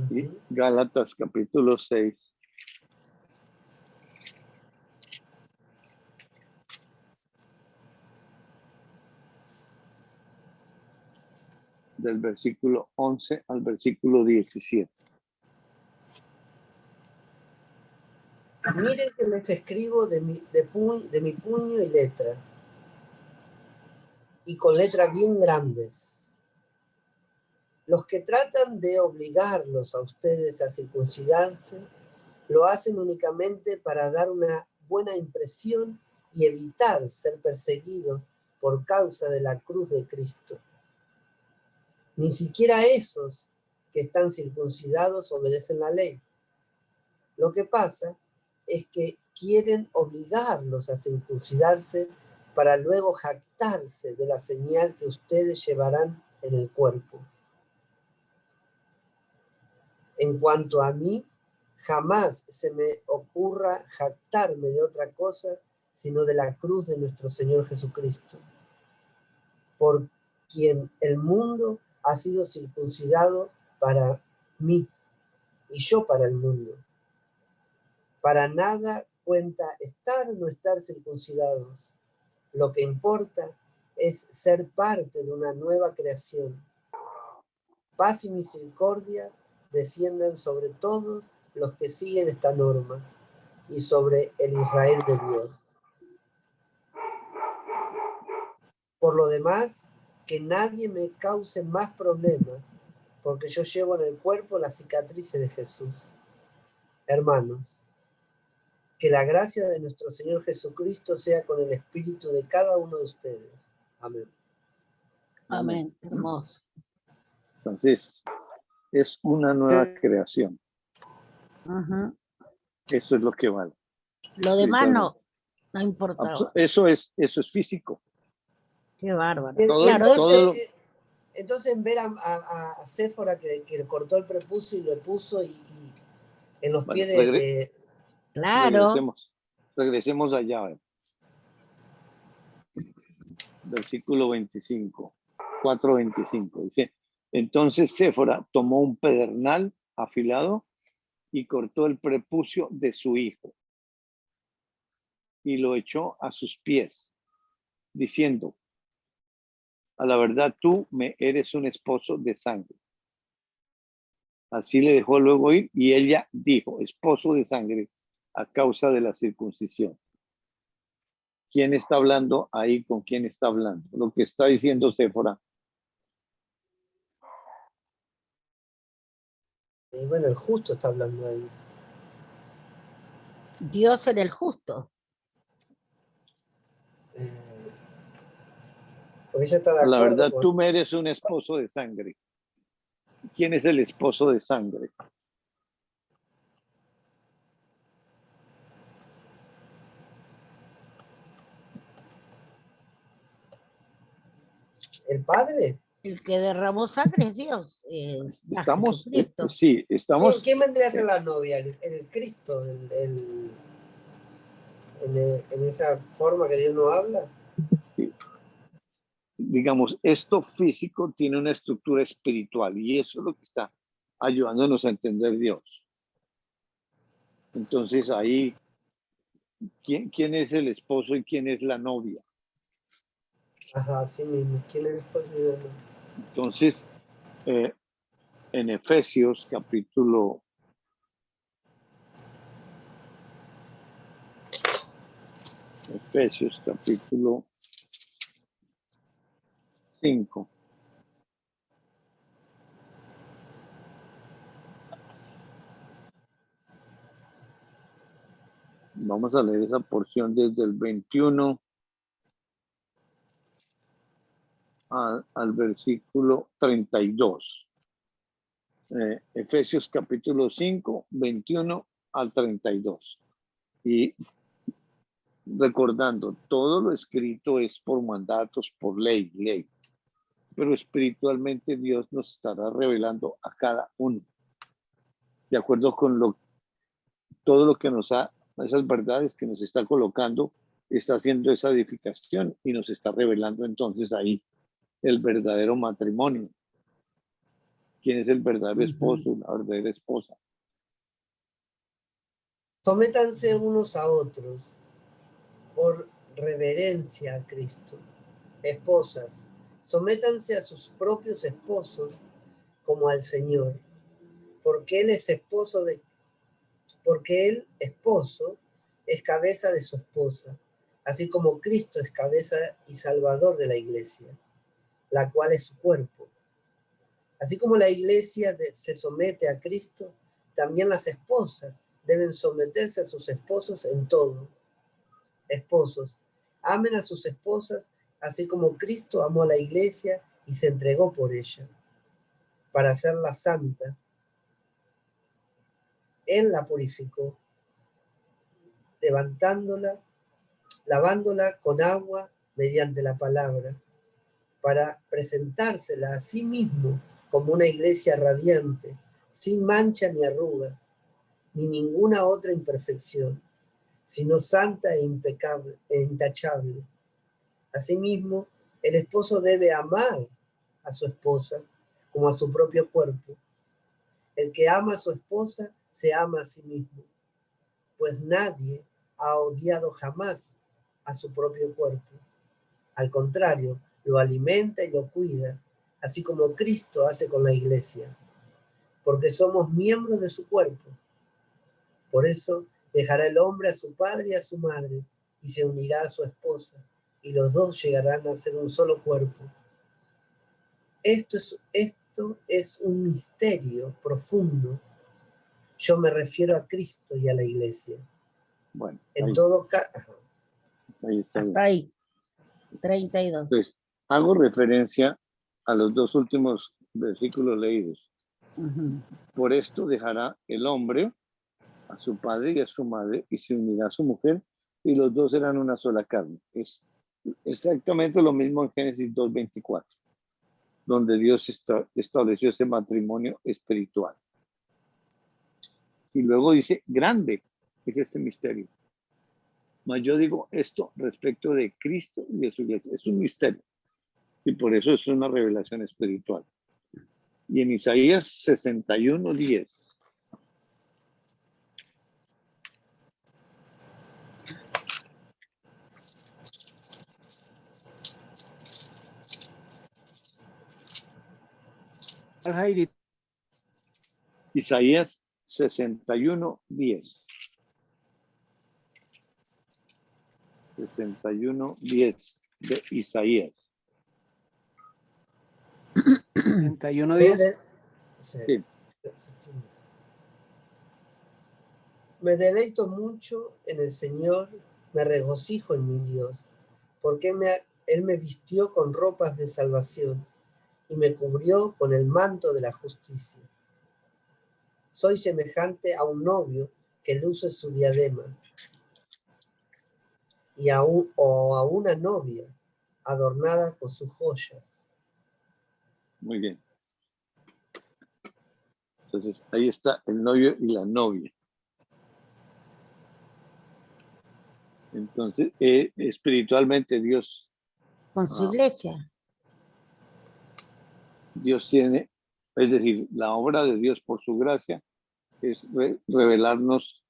Y Gálatas capítulo 6. Del versículo 11 al versículo 17. Miren que les escribo de mi puño y letra, y con letras bien grandes. Los que tratan de obligarlos a ustedes a circuncidarse, lo hacen únicamente para dar una buena impresión y evitar ser perseguidos por causa de la cruz de Cristo. Ni siquiera esos que están circuncidados obedecen la ley. Lo que pasa es que quieren obligarlos a circuncidarse para luego jactarse de la señal que ustedes llevarán en el cuerpo. En cuanto a mí, jamás se me ocurra jactarme de otra cosa sino de la cruz de nuestro Señor Jesucristo, por quien el mundo ha sido circuncidado para mí y yo para el mundo. Para nada cuenta estar o no estar circuncidados. Lo que importa es ser parte de una nueva creación. Paz y misericordia desciendan sobre todos los que siguen esta norma y sobre el Israel de Dios. Por lo demás, que nadie me cause más problemas, porque yo llevo en el cuerpo las cicatrices de Jesús. Hermanos, que la gracia de nuestro Señor Jesucristo sea con el espíritu de cada uno de ustedes. Amén. Amén. Hermoso. Entonces, es una nueva creación. Ujú. Eso es lo que vale. Lo demás no importa. Eso es físico. Qué bárbaro. Todo- Claro, todo- Entonces en ver a Séfora que le cortó el prepucio y le puso y en los Bueno, pies de claro. regresemos allá. Versículo 25, 4:25. Dice, entonces Séfora tomó un pedernal afilado y cortó el prepucio de su hijo y lo echó a sus pies, diciendo, a la verdad tú me eres un esposo de sangre. Así le dejó luego ir y ella dijo, esposo de sangre, a causa de la circuncisión. ¿Quién está hablando ahí? ¿Con quién está hablando? Lo que está diciendo Séfora. y bueno, el justo está hablando ahí. Dios era el justo. Porque ella está de A la acuerdo verdad con... tú me eres un esposo de sangre. ¿Quién es el esposo de sangre? ¿El Padre? El que derramó sangre es Dios. Estamos, Jesucristo. sí, estamos. ¿Quién vendría a ser la novia? El Cristo, en esa forma que Dios no habla. digamos, esto físico tiene una estructura espiritual y eso es lo que está ayudándonos a entender Dios. Entonces ahí, ¿quién es el esposo y quién es la novia? Ajá, así mismo. ¿Quién es el esposo y la novia? Entonces, en Efesios capítulo 5. Vamos a leer esa porción desde el 21 al versículo 32. Efesios capítulo 5, 21 al 32. Y recordando, todo lo escrito es por mandatos, por ley. Pero espiritualmente Dios nos estará revelando a cada uno. De acuerdo con todo lo que esas verdades que nos está colocando, está haciendo esa edificación y nos está revelando entonces ahí el verdadero matrimonio. ¿Quién es el verdadero esposo, la verdadera esposa? Sométanse unos a otros por reverencia a Cristo. Esposas, sométanse a sus propios esposos como al Señor, porque él esposo es cabeza de su esposa, así como Cristo es cabeza y salvador de la iglesia, la cual es su cuerpo. Así como la iglesia se somete a Cristo, también las esposas deben someterse a sus esposos en todo. Esposos, amen a sus esposas, así como Cristo amó a la iglesia y se entregó por ella, para hacerla santa. Él la purificó, lavándola con agua mediante la palabra, para presentársela a sí mismo como una iglesia radiante, sin mancha ni arrugas, ni ninguna otra imperfección, sino santa e impecable e intachable. Asimismo, el esposo debe amar a su esposa como a su propio cuerpo. El que ama a su esposa se ama a sí mismo, pues nadie ha odiado jamás a su propio cuerpo. Al contrario, lo alimenta y lo cuida, así como Cristo hace con la iglesia, porque somos miembros de su cuerpo. Por eso dejará el hombre a su padre y a su madre, y se unirá a su esposa, y los dos llegarán a ser un solo cuerpo. Esto es un misterio profundo. Yo me refiero a Cristo y a la iglesia. Bueno, En todo caso, ahí está bien. Hasta ahí, 32. Entonces, hago referencia a los dos últimos versículos leídos. Por esto dejará el hombre a su padre y a su madre y se unirá a su mujer y los dos serán una sola carne. Es exactamente lo mismo en Génesis 2:24, donde Dios estableció ese matrimonio espiritual. Y luego dice, grande es este misterio. Mas yo digo esto respecto de Cristo y de su iglesia. Es un misterio. Y por eso es una revelación espiritual. Y en Isaías 61:10. Jairito. Isaías 61:10. 61:10 de Isaías. 71:10. Sí. Me deleito mucho en el Señor, me regocijo en mi Dios, porque Él me vistió con ropas de salvación y me cubrió con el manto de la justicia. Soy semejante a un novio que luce su diadema o a una novia adornada con sus joyas. Muy bien. Entonces, ahí está el novio y la novia. Entonces, espiritualmente Dios Con su iglesia. Dios tiene, es decir, la obra de Dios por su gracia es revelarnos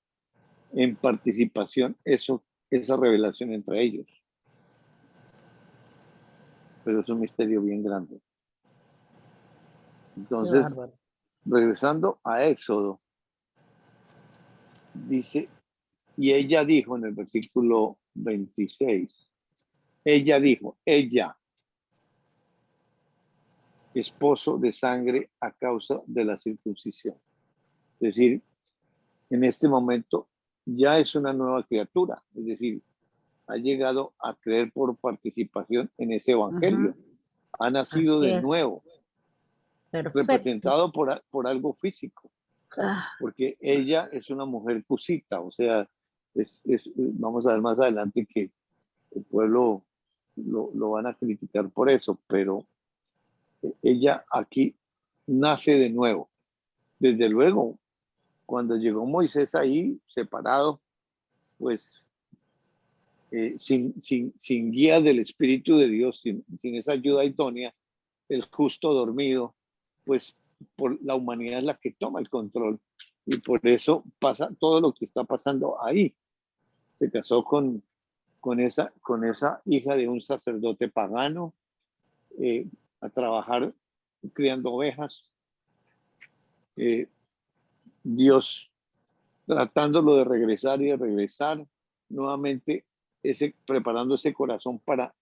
en participación esa revelación entre ellos. Pero es un misterio bien grande. Entonces, regresando a Éxodo, dice, y ella dijo en el versículo 26, ella dijo, ella, esposo de sangre a causa de la circuncisión. Es decir, en este momento ya es una nueva criatura, es decir, ha llegado a creer por participación en ese evangelio. Ha nacido Así de es. nuevo, Perfecto. representado por algo físico, Ah, porque ella es una mujer cusita, o sea, vamos a ver más adelante que el pueblo lo van a criticar por eso, pero ella aquí nace de nuevo. Desde luego, cuando llegó Moisés ahí, separado, pues sin guía del Espíritu de Dios, sin esa ayuda idónea, el justo dormido, pues por la humanidad es la que toma el control. Y por eso pasa todo lo que está pasando ahí. Se casó con esa hija de un sacerdote pagano, a trabajar criando ovejas. Dios tratándolo de regresar y de regresar nuevamente, preparando ese corazón para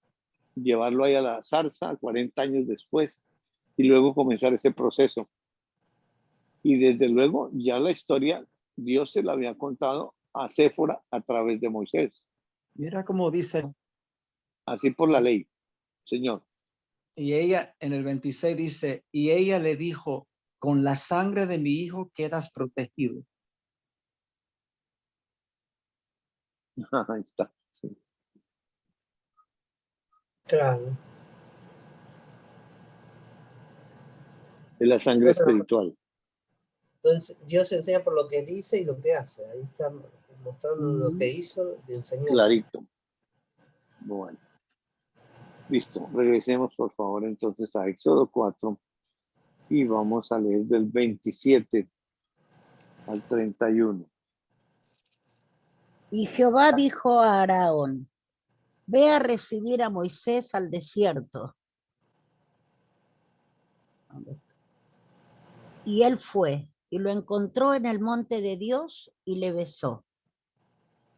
llevarlo ahí a la zarza 40 años después y luego comenzar ese proceso. Y desde luego ya la historia Dios se la había contado a Séfora a través de Moisés. Mira cómo dice, Así por la ley, Señor. y ella en el 26 dice, y ella le dijo, con la sangre de mi hijo quedas protegido. Ahí está. Sí. Claro. Es la sangre espiritual. Entonces, Dios enseña por lo que dice y lo que hace. Ahí está mostrando lo que hizo y enseñando. Clarito. Bueno. Listo. Regresemos, por favor, entonces a Éxodo 4 y vamos a leer del 27 al 31. y Jehová dijo a Aarón, ve a recibir a Moisés al desierto. Y él fue, y lo encontró en el monte de Dios, y le besó.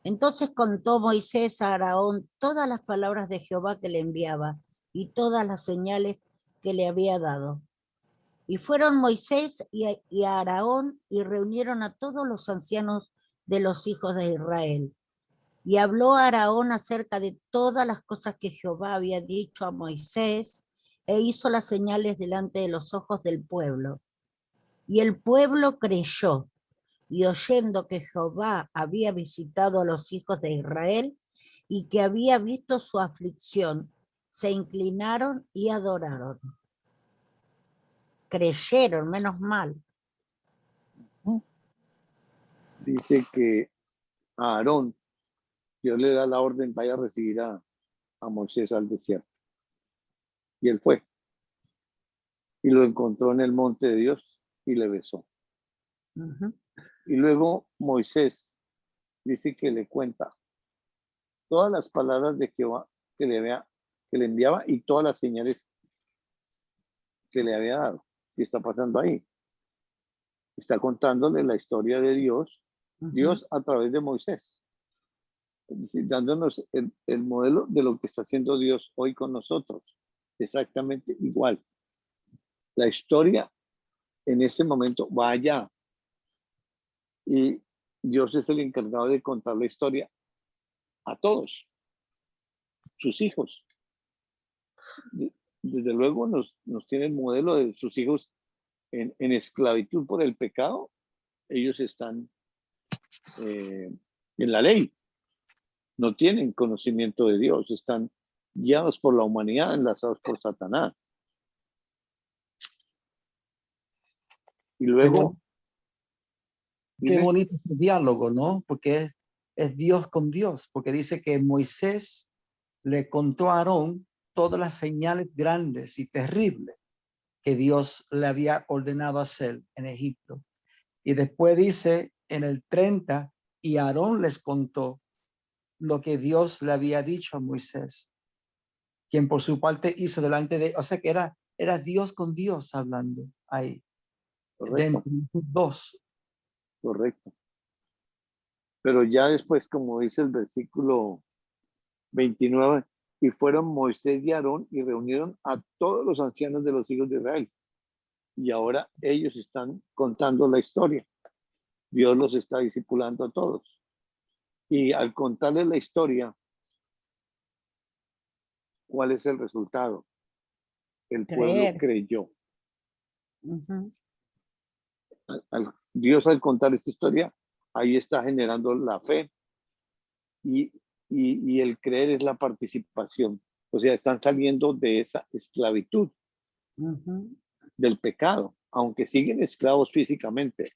Entonces contó Moisés a Aarón todas las palabras de Jehová que le enviaba, y todas las señales que le había dado. Y fueron Moisés y Aarón, y reunieron a todos los ancianos de los hijos de Israel. Y habló a Aarón acerca de todas las cosas que Jehová había dicho a Moisés, e hizo las señales delante de los ojos del pueblo. Y el pueblo creyó, y oyendo que Jehová había visitado a los hijos de Israel, y que había visto su aflicción, se inclinaron y adoraron. Creyeron, menos mal. Dice que a Aarón, Dios le da la orden, vaya a recibir a Moisés al desierto. Y él fue. Y lo encontró en el monte de Dios y le besó. Y luego Moisés dice que le cuenta todas las palabras de Jehová que le enviaba y todas las señales que le había dado. ¿Qué está pasando ahí? Está contándole la historia de Dios, Dios a través de Moisés, es decir, dándonos el modelo de lo que está haciendo Dios hoy con nosotros. Exactamente igual. La historia en ese momento va allá. Y Dios es el encargado de contar la historia a todos sus hijos. Desde luego nos tiene el modelo de sus hijos en esclavitud por el pecado. Ellos están en la ley, no tienen conocimiento de Dios, están guiados por la humanidad, enlazados por Satanás. Y luego... Qué bonito este diálogo, ¿no? Porque es Dios con Dios, porque dice que Moisés le contó a Aarón todas las señales grandes y terribles que Dios le había ordenado hacer en Egipto. Y después dice en el 30, y Aarón les contó lo que Dios le había dicho a Moisés, quien por su parte hizo delante de, o sea que era Dios con Dios hablando ahí, Correcto, dentro de los dos. correcto. Pero ya después, como dice el versículo 29, y fueron Moisés y Aarón y reunieron a todos los ancianos de los hijos de Israel. Y ahora ellos están contando la historia. Dios los está discipulando a todos. Y al contarles la historia, ¿cuál es el resultado? El pueblo Creer. creyó. Ujú. Dios al contar esta historia, ahí está generando la fe y el creer es la participación. O sea, están saliendo de esa esclavitud, Ujú. del pecado, aunque siguen esclavos físicamente.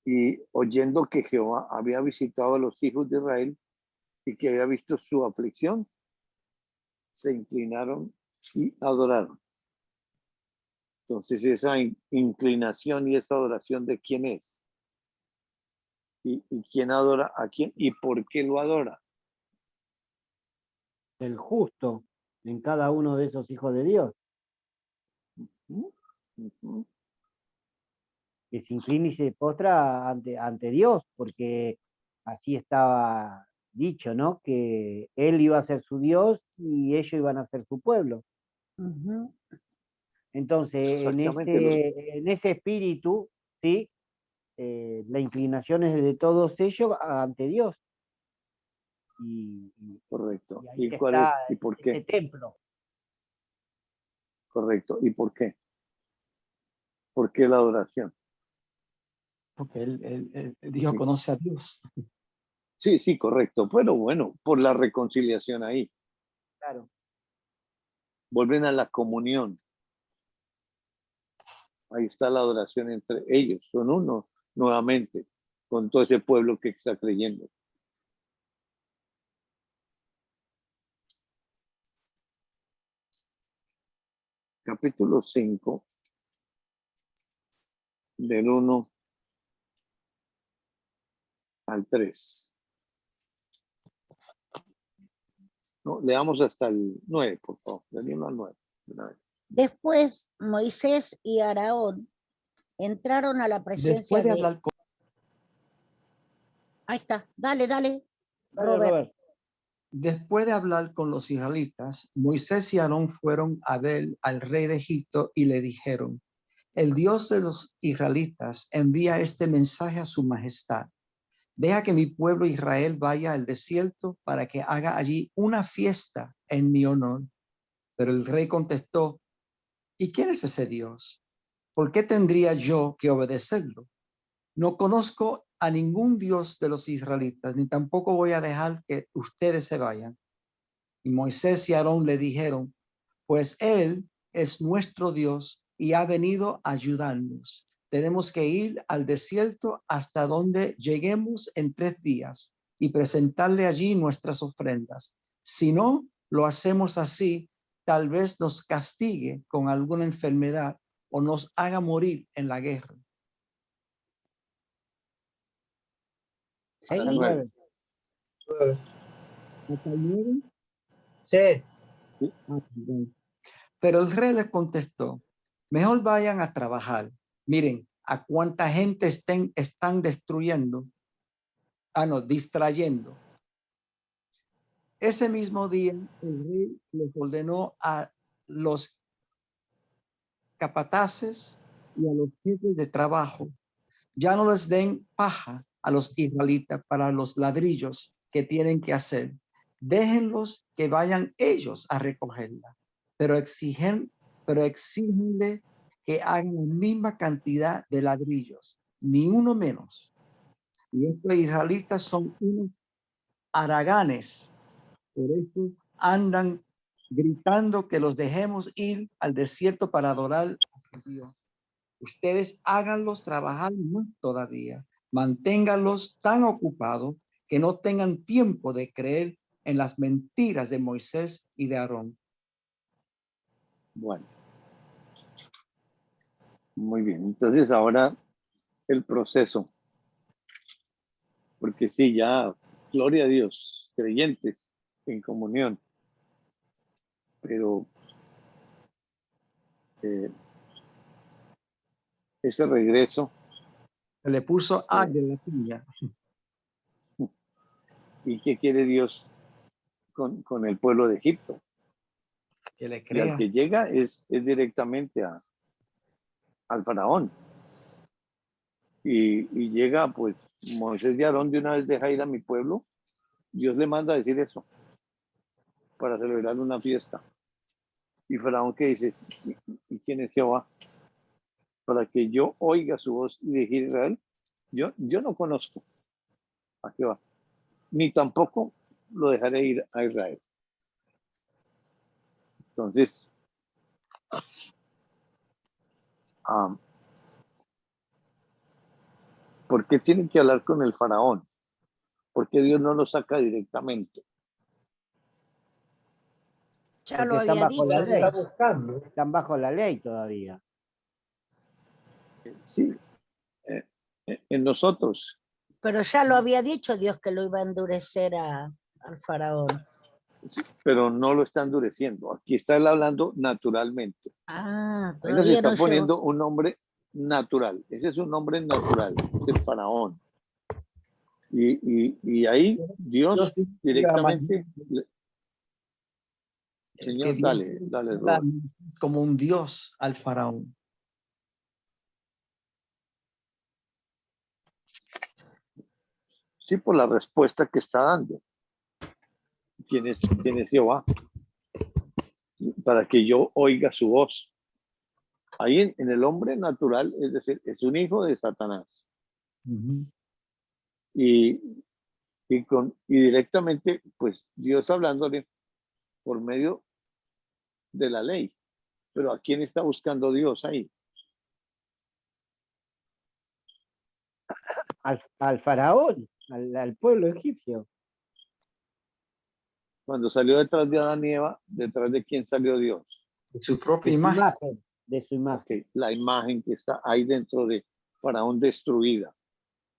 Y oyendo que Jehová había visitado a los hijos de Israel y que había visto su aflicción, se inclinaron y adoraron. Entonces, esa inclinación y esa adoración, ¿de quién es? ¿Y quién adora a quién? ¿Y por qué lo adora? El justo en cada uno de esos hijos de Dios, ¿Mm? Ujú. que se inclina y se postra ante Dios, porque así estaba dicho, ¿no? Que él iba a ser su Dios y ellos iban a ser su pueblo. Ujú. Entonces, Exactamente, en ese espíritu, ¿sí? La inclinación es de todos ellos ante Dios. correcto. Y ahí ¿Y cuál está es? ¿Y por ese qué? templo. Correcto. ¿Y por qué? ¿Por qué la adoración? Porque Dios Sí, conoce a Dios. sí, sí, correcto. Pero bueno, por la reconciliación ahí. Claro. Vuelven a la comunión. Ahí está la adoración entre ellos. Son uno nuevamente con todo ese pueblo que está creyendo. Capítulo 5, del 1 al 3. No, leamos hasta el 9, por favor. Del 1 al 9. Después Moisés y Aarón entraron a la presencia Después de de... hablar con, Ahí está, dale, Dale, Robert. Robert. después de hablar con los israelitas, Moisés y Aarón fueron a ver al rey de Egipto y le dijeron: el Dios de los israelitas envía este mensaje a su majestad. Deja que mi pueblo Israel vaya al desierto para que haga allí una fiesta en mi honor. Pero el rey contestó: ¿y quién es ese Dios? ¿Por qué tendría yo que obedecerlo? No conozco a ningún Dios de los israelitas, ni tampoco voy a dejar que ustedes se vayan. Y Moisés y Aarón le dijeron: pues Él es nuestro Dios y ha venido a ayudarnos. Tenemos que ir al desierto hasta donde lleguemos en 3 días y presentarle allí nuestras ofrendas. Si no lo hacemos así, tal vez nos castigue con alguna enfermedad o nos haga morir en la guerra. Hasta el Seguí. 9. ¿Hasta el 9? Sí, Pero el rey le contestó: mejor vayan a trabajar. Miren a cuánta gente están destruyendo, no, distrayendo. Ese mismo día, el rey les ordenó a los capataces y a los jefes de trabajo: ya no les den paja a los israelitas para los ladrillos que tienen que hacer. Déjenlos que vayan ellos a recogerla, pero exígenle que hagan la misma cantidad de ladrillos, ni uno menos. Y estos israelitas son unos haraganes, por eso andan gritando que los dejemos ir al desierto para adorar a su Dios. Ustedes háganlos trabajar más todavía. Manténganlos tan ocupados que no tengan tiempo de creer en las mentiras de Moisés y de Aarón. Bueno, muy bien. Entonces ahora el proceso. Porque sí, ya, gloria a Dios, creyentes en comunión. Pero ese regreso, Se le puso A de la piña. ¿y qué quiere Dios con el pueblo de Egipto? Que le Y al crea. que llega es directamente al faraón. Y llega, pues, Moisés y Aarón de una vez deja ir a mi pueblo. Dios le manda a decir eso para celebrar una fiesta. Y faraón que dice, ¿y quién es Jehová? Para que yo oiga su voz y dirigir a Israel. Yo no conozco a Jehová, ni tampoco lo dejaré ir a Israel. Entonces, ¿por qué tienen que hablar con el faraón? ¿Por qué Dios no lo saca directamente? Ya Porque lo están había bajo la dicho ley. Está Dios. buscando. Están bajo la ley todavía. Sí, en nosotros. Pero ya lo había dicho Dios que lo iba a endurecer al faraón. Sí, pero no lo está endureciendo. Aquí está él hablando naturalmente. Ah, Ahí nos todavía está no llegó. poniendo un nombre natural. Ese es un nombre natural, es el faraón. Y ahí Dios directamente, Señor, Que Dios dale, habla Robert. como un Dios al faraón. Sí, por la respuesta que está dando. ¿Quién es Jehová? Para que yo oiga su voz. Ahí en el hombre natural, es decir, es un hijo de Satanás. Y directamente, pues Dios hablándole por medio de la ley. Pero ¿a quién está buscando Dios ahí? Al faraón, al pueblo egipcio. Cuando salió detrás de Adán y Eva, ¿detrás de quién salió Dios? Su propia De su imagen. imagen. De su imagen. Okay, la imagen que está ahí dentro de Faraón destruida.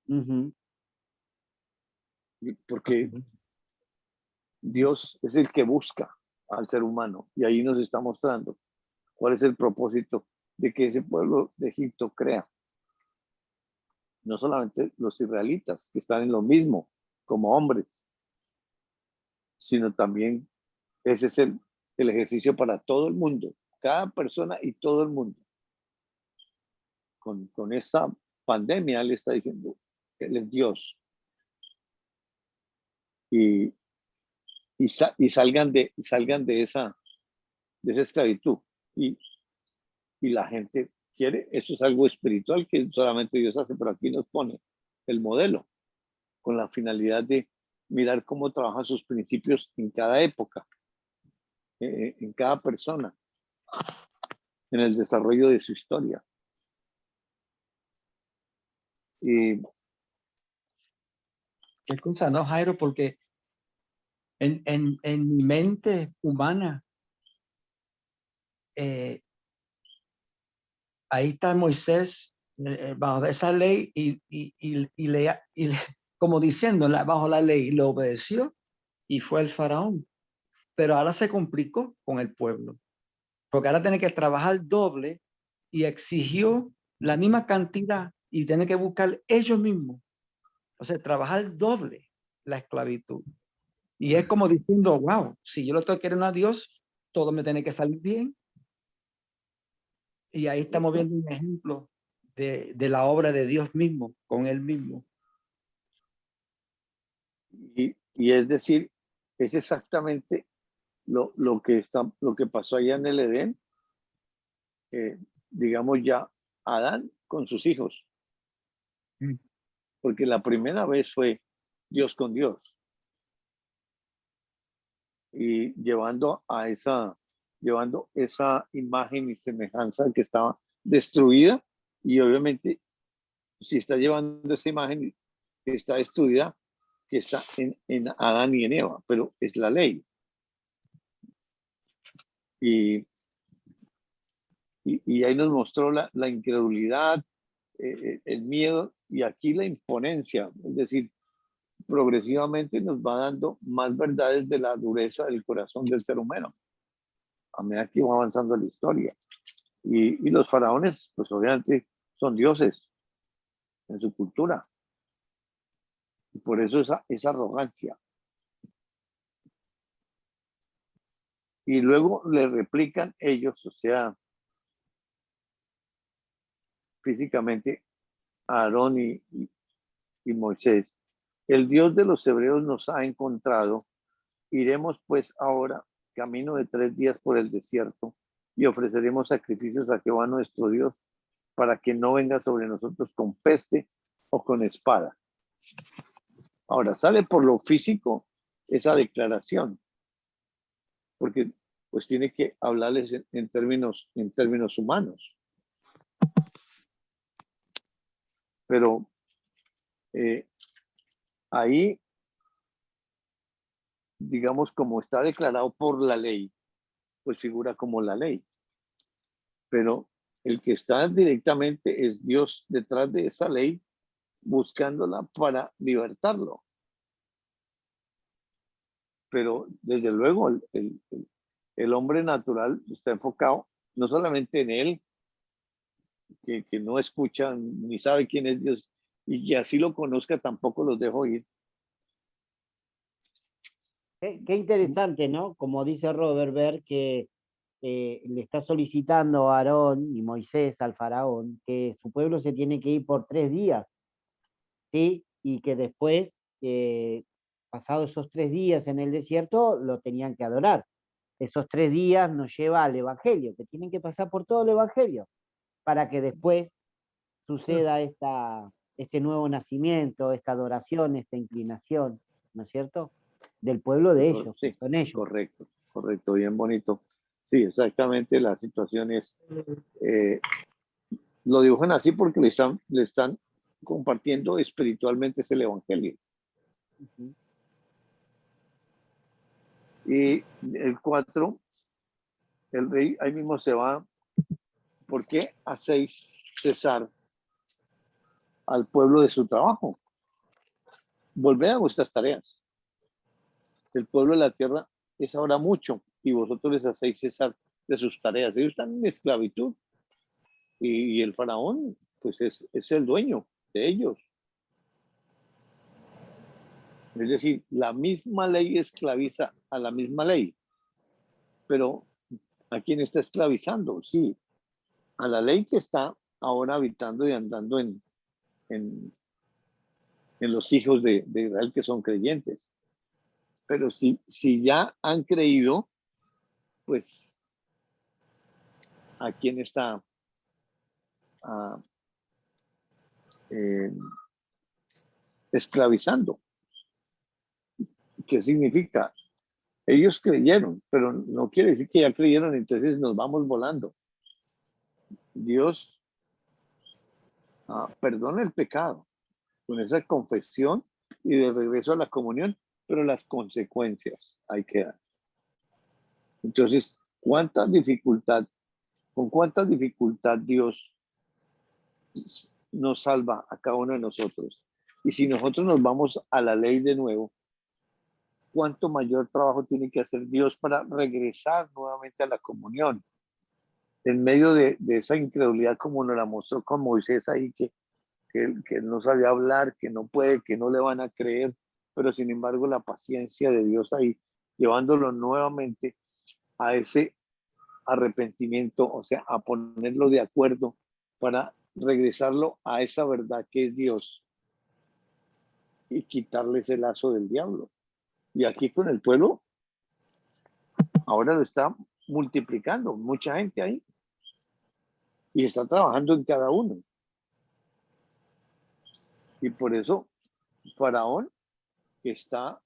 Ujú. Porque Dios es el que busca al ser humano y ahí nos está mostrando cuál es el propósito de que ese pueblo de Egipto crea. No solamente los israelitas que están en lo mismo como hombres, sino también ese es el ejercicio para todo el mundo, cada persona y todo el mundo. Con esta pandemia él está diciendo que él es Dios. Y salgan de esa esclavitud. Y la gente quiere, eso es algo espiritual que solamente Dios hace, pero aquí nos pone el modelo con la finalidad de mirar cómo trabajan sus principios en cada época, en cada persona, en el desarrollo de su historia. Y Qué cosa, ¿no, Jairo? Porque en mi mente humana, ahí está Moisés bajo esa ley como diciendo, bajo la ley, le obedeció y fue el faraón. Pero ahora se complicó con el pueblo, porque ahora tiene que trabajar doble y exigió la misma cantidad y tiene que buscar ellos mismos. O sea, trabajar doble la esclavitud. Y es como diciendo, wow, si yo lo estoy queriendo a Dios, todo me tiene que salir bien. Y ahí estamos viendo un ejemplo de la obra de Dios mismo, con él mismo. y es decir, es exactamente lo que pasó allá en el Edén, digamos ya Adán con sus hijos, porque la primera vez fue Dios con Dios y llevando esa imagen y semejanza que estaba destruida, y obviamente si está llevando esa imagen que está destruida, que está en Adán y en Eva, pero es la ley. Y ahí nos mostró la incredulidad, el miedo y aquí la imponencia. Es decir, progresivamente nos va dando más verdades de la dureza del corazón del ser humano a medida que va avanzando la historia. Y los faraones, pues obviamente son dioses en su cultura. Y por eso esa arrogancia. Y luego le replican ellos, o sea, físicamente, Aarón y Moisés. El Dios de los hebreos nos ha encontrado. Iremos pues ahora camino de 3 días por el desierto y ofreceremos sacrificios a Jehová nuestro Dios para que no venga sobre nosotros con peste o con espada. Ahora, sale por lo físico esa declaración, porque pues tiene que hablarles en términos humanos. Pero ahí, digamos, como está declarado por la ley, pues figura como la ley. Pero el que está directamente es Dios detrás de esa ley, buscándola para libertarlo. Pero desde luego el hombre natural está enfocado no solamente en él, que no escucha ni sabe quién es Dios, y que así lo conozca tampoco los dejo ir. Qué interesante, ¿no? Como dice Robert, ver que le está solicitando a Aarón y Moisés al faraón que su pueblo se tiene que ir por 3 días, ¿sí? Y que después, pasados esos 3 días en el desierto, lo tenían que adorar. Esos 3 días nos lleva al Evangelio, que tienen que pasar por todo el Evangelio, para que después suceda este nuevo nacimiento, esta adoración, esta inclinación, ¿no es cierto? Del pueblo de ellos, Sí, son ellos. correcto, bien bonito. Sí, exactamente, la situación es, lo dibujan así porque le están compartiendo espiritualmente es el Evangelio. Uh-huh. Y el 4, el rey ahí mismo se va. ¿Por qué hacéis cesar al pueblo de su trabajo? Volved a vuestras tareas. El pueblo de la tierra es ahora mucho y vosotros les hacéis cesar de sus tareas. Ellos están en esclavitud y el faraón pues es el dueño de ellos. Es decir, la misma ley esclaviza a la misma ley. Pero ¿a quién está esclavizando? Sí, a la ley que está ahora habitando y andando en los hijos de Israel que son creyentes. Pero si ya han creído, pues ¿a quién está esclavizando? ¿Qué significa? Ellos creyeron, pero no quiere decir que ya creyeron, entonces nos vamos volando. Dios perdona el pecado con esa confesión y de regreso a la comunión, pero las consecuencias ahí quedan. Entonces, con cuánta dificultad Dios nos salva a cada uno de nosotros. Y si nosotros nos vamos a la ley de nuevo, ¿cuánto mayor trabajo tiene que hacer Dios para regresar nuevamente a la comunión? En medio de esa incredulidad como nos la mostró con Moisés ahí, que no sabía hablar, que no puede, que no le van a creer, pero sin embargo la paciencia de Dios ahí, llevándolo nuevamente a ese arrepentimiento, o sea, a ponerlo de acuerdo para regresarlo a esa verdad que es Dios y quitarle ese lazo del diablo. Y aquí con el pueblo, ahora lo está multiplicando, mucha gente ahí, y está trabajando en cada uno. Y por eso Faraón está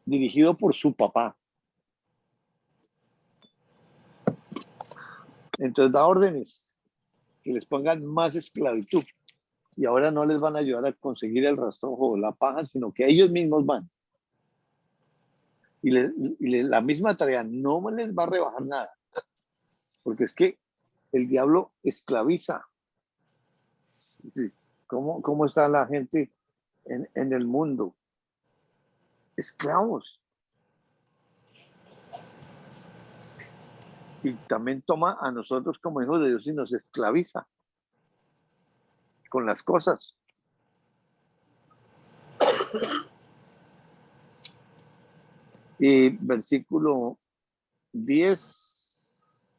dirigido por su papá. Entonces da órdenes que les pongan más esclavitud. y ahora no les van a ayudar a conseguir el rastrojo o la paja, sino que ellos mismos van. La misma tarea no les va a rebajar nada, porque es que el diablo esclaviza. Sí. ¿Cómo está la gente en el mundo? Esclavos. Y también toma a nosotros como hijos de Dios y nos esclaviza con las cosas. Y versículo 10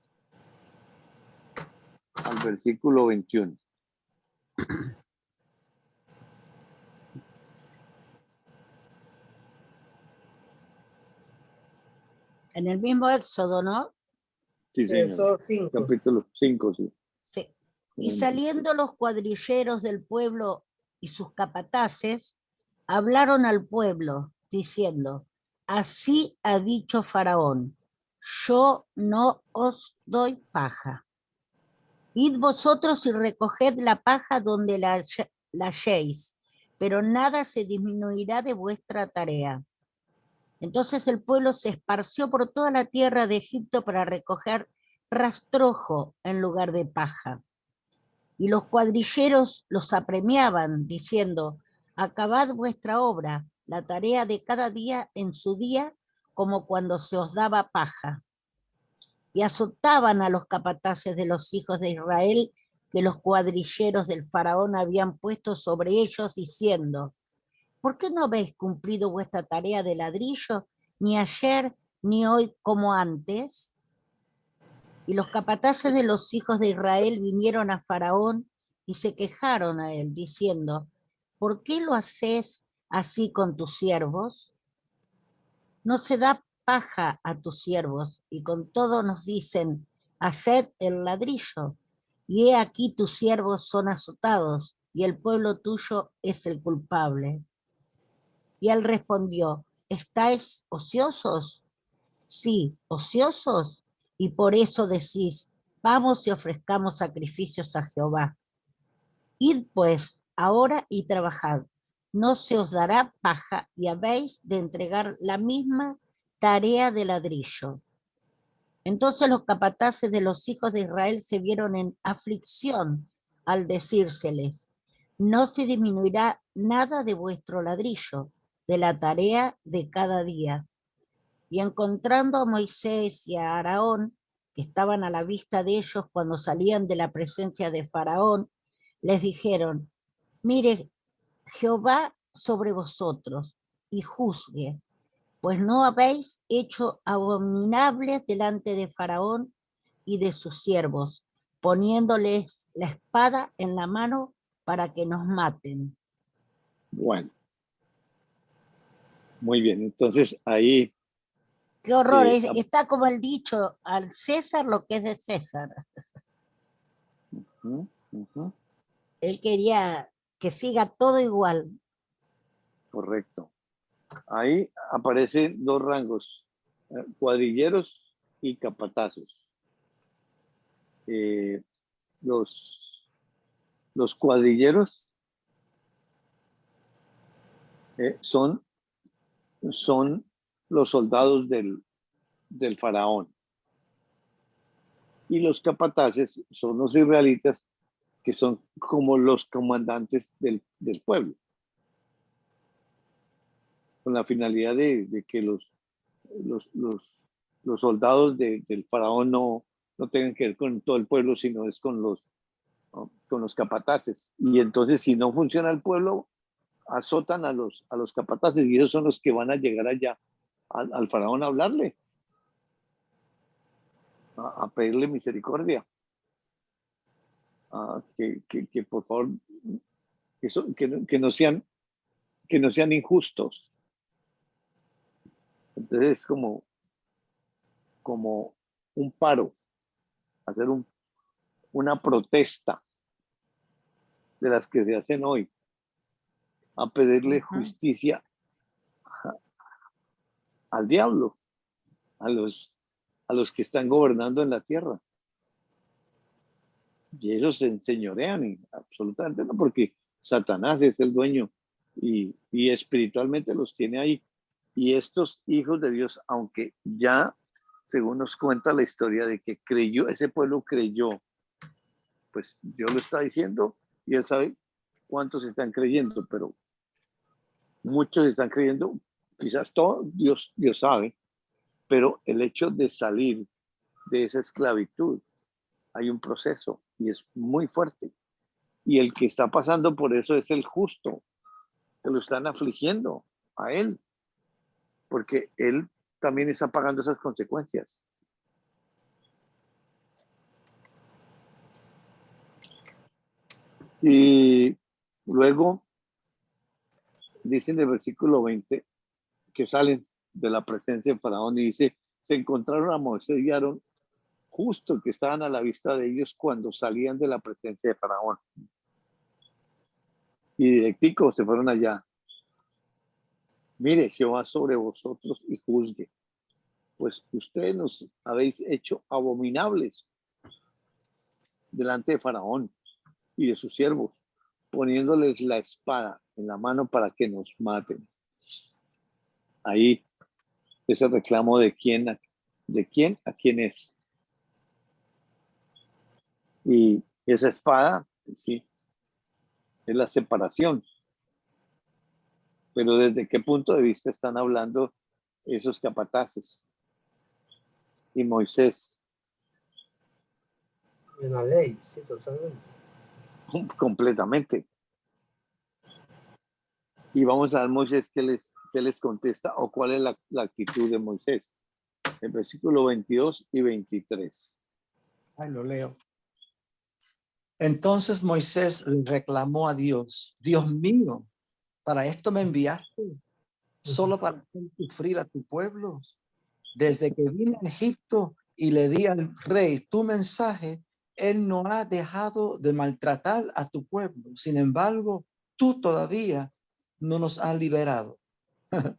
al versículo 21. En el mismo Éxodo, ¿no? Sí, señor. Éxodo 5. Capítulo 5, sí. Sí. Y saliendo los cuadrilleros del pueblo y sus capataces, hablaron al pueblo, diciendo, así ha dicho Faraón, yo no os doy paja. Id vosotros y recoged la paja donde la halléis, pero nada se disminuirá de vuestra tarea. Entonces el pueblo se esparció por toda la tierra de Egipto para recoger rastrojo en lugar de paja. Y los cuadrilleros los apremiaban, diciendo, acabad vuestra obra, la tarea de cada día en su día, como cuando se os daba paja. Y azotaban a los capataces de los hijos de Israel que los cuadrilleros del faraón habían puesto sobre ellos, diciendo, ¿por qué no habéis cumplido vuestra tarea de ladrillo, ni ayer ni hoy como antes? Y los capataces de los hijos de Israel vinieron a Faraón y se quejaron a él, diciendo, ¿por qué lo haces así con tus siervos? No se da paja a tus siervos, y con todo nos dicen, haced el ladrillo. Y he aquí tus siervos son azotados, y el pueblo tuyo es el culpable. Y él respondió, ¿estáis ociosos? Sí, ociosos, y por eso decís, vamos y ofrezcamos sacrificios a Jehová. Id pues ahora y trabajad, no se os dará paja y habéis de entregar la misma tarea de ladrillo. Entonces los capataces de los hijos de Israel se vieron en aflicción al decírseles, no se disminuirá nada de vuestro ladrillo, de la tarea de cada día. Y encontrando a Moisés y a Aarón, que estaban a la vista de ellos cuando salían de la presencia de Faraón, les dijeron, mire, Jehová sobre vosotros, y juzgue, pues no habéis hecho abominables delante de Faraón y de sus siervos, poniéndoles la espada en la mano para que nos maten. Bueno, muy bien. Entonces ahí... Qué horror, está como el dicho, al César lo que es de César. Él quería que siga todo igual. Correcto. Ahí aparecen dos rangos, cuadrilleros y capatazos. Los cuadrilleros son los soldados del faraón. Y los capataces son los israelitas, que son como los comandantes del pueblo, con la finalidad de que los soldados del faraón no tengan que ver con todo el pueblo, sino es con los capataces. Y entonces, si no funciona el pueblo, azotan a los capataces, y ellos son los que van a llegar allá al faraón a hablarle, a pedirle misericordia, que por favor que no sean injustos. Entonces es como un paro, hacer una protesta de las que se hacen hoy, a pedirle justicia al diablo, a los que están gobernando en la tierra. Y ellos se enseñorean, y absolutamente no, porque Satanás es el dueño y espiritualmente los tiene ahí. Y estos hijos de Dios, aunque ya, según nos cuenta la historia de que creyó, ese pueblo creyó, pues Dios lo está diciendo y él sabe cuántos están creyendo, pero muchos están creyendo, quizás todo, Dios sabe, pero el hecho de salir de esa esclavitud, hay un proceso y es muy fuerte. Y el que está pasando por eso es el justo, que lo están afligiendo a él, porque él también está pagando esas consecuencias. Y luego dice en el versículo 20 que salen de la presencia de Faraón y dice, se encontraron a Moisés y Aarón justo que estaban a la vista de ellos cuando salían de la presencia de Faraón. Y directico se fueron allá. Mire, Jehová sobre vosotros y juzgue, pues ustedes nos habéis hecho abominables delante de Faraón y de sus siervos, poniéndoles la espada en la mano para que nos maten. Ahí ese reclamo de quién a quién es. Y esa espada, sí, es la separación. Pero ¿desde qué punto de vista están hablando esos capataces? Y Moisés. En la ley, sí, totalmente. Completamente. Y vamos a ver Moisés qué les contesta o cuál es la actitud de Moisés. El versículo 22 y 23. Ahí lo leo. Entonces Moisés le reclamó a Dios, Dios mío, ¿para esto me enviaste? ¿Solo para hacer sufrir a tu pueblo? Desde que vine a Egipto y le di al rey tu mensaje, él no ha dejado de maltratar a tu pueblo. Sin embargo, tú todavía no nos has liberado. Ahí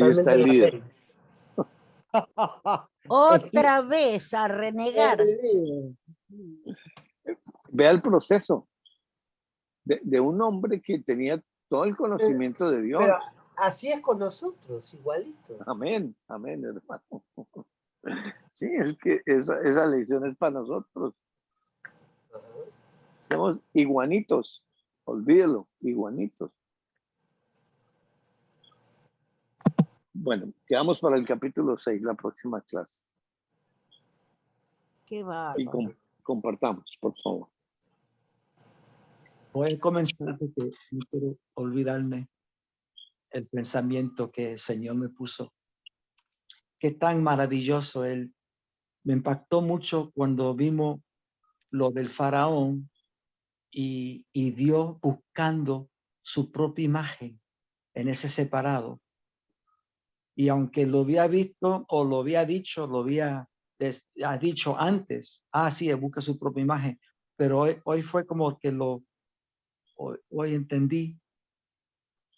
está el líder. Otra vez a renegar. Vea el proceso de un hombre que tenía todo el conocimiento de Dios. Pero así es con nosotros, igualito. Amén, amén, hermano. Sí, es que esa lección es para nosotros. Somos iguanitos, olvídelo, iguanitos. Bueno, quedamos para el capítulo 6, la próxima clase. Qué bárbaro. Y compartamos, por favor. Voy a comenzar porque no quiero olvidarme el pensamiento que el Señor me puso. Qué tan maravilloso Él. Me impactó mucho cuando vimos lo del faraón y Dios buscando su propia imagen en ese separado. Y aunque lo había visto o lo había dicho, ha dicho antes, sí, él busca su propia imagen, pero hoy fue como que hoy entendí.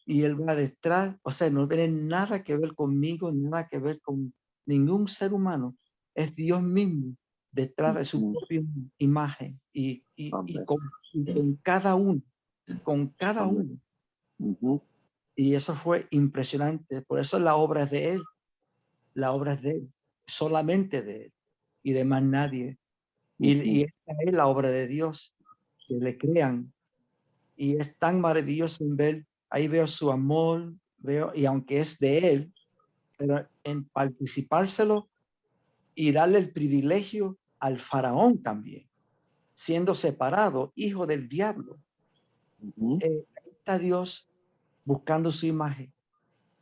Y él va detrás, o sea, no tiene nada que ver conmigo, nada que ver con ningún ser humano. Es Dios mismo detrás de su propia imagen y con cada uno, con cada uno. Y eso fue impresionante. Por eso la obra es de él. La obra es de él, solamente de él y de más nadie. Y esta es la obra de Dios, que le crean. Y es tan maravilloso en ver, ahí veo su amor, y aunque es de él, pero en participárselo y darle el privilegio al faraón también, siendo separado, hijo del diablo. Ahí está Dios buscando su imagen,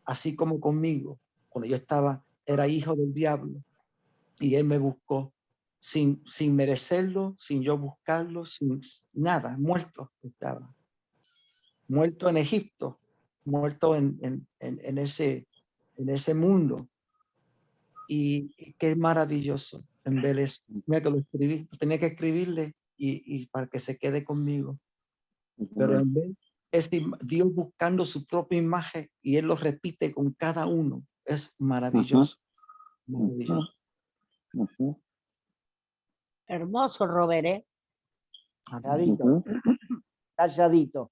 así como conmigo, cuando yo era hijo del diablo, y él me buscó sin merecerlo, sin yo buscarlo, sin nada, muerto estaba. Muerto en Egipto, muerto en ese mundo. Y qué maravilloso en ver eso. Mira que lo escribí, tenía que escribirle y para que se quede conmigo. Pero en ver Dios buscando su propia imagen y él lo repite con cada uno, es maravilloso. Maravilloso. Hermoso, Robert, ¿eh? Calladito. Ujú. Calladito.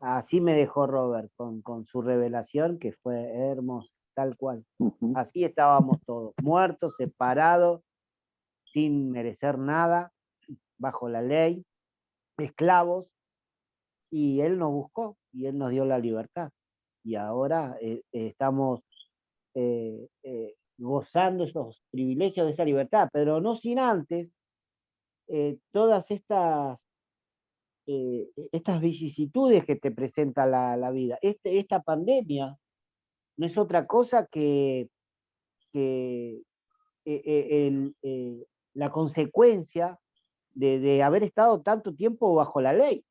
Así me dejó Robert con su revelación, que fue hermoso, tal cual. Ujú. Así estábamos todos, muertos, separados, sin merecer nada, bajo la ley, esclavos, y Él nos buscó y Él nos dio la libertad. Y ahora estamos gozando esos privilegios de esa libertad, pero no sin antes todas estas vicisitudes que te presenta la vida. Esta pandemia no es otra cosa que la consecuencia de haber estado tanto tiempo bajo la ley.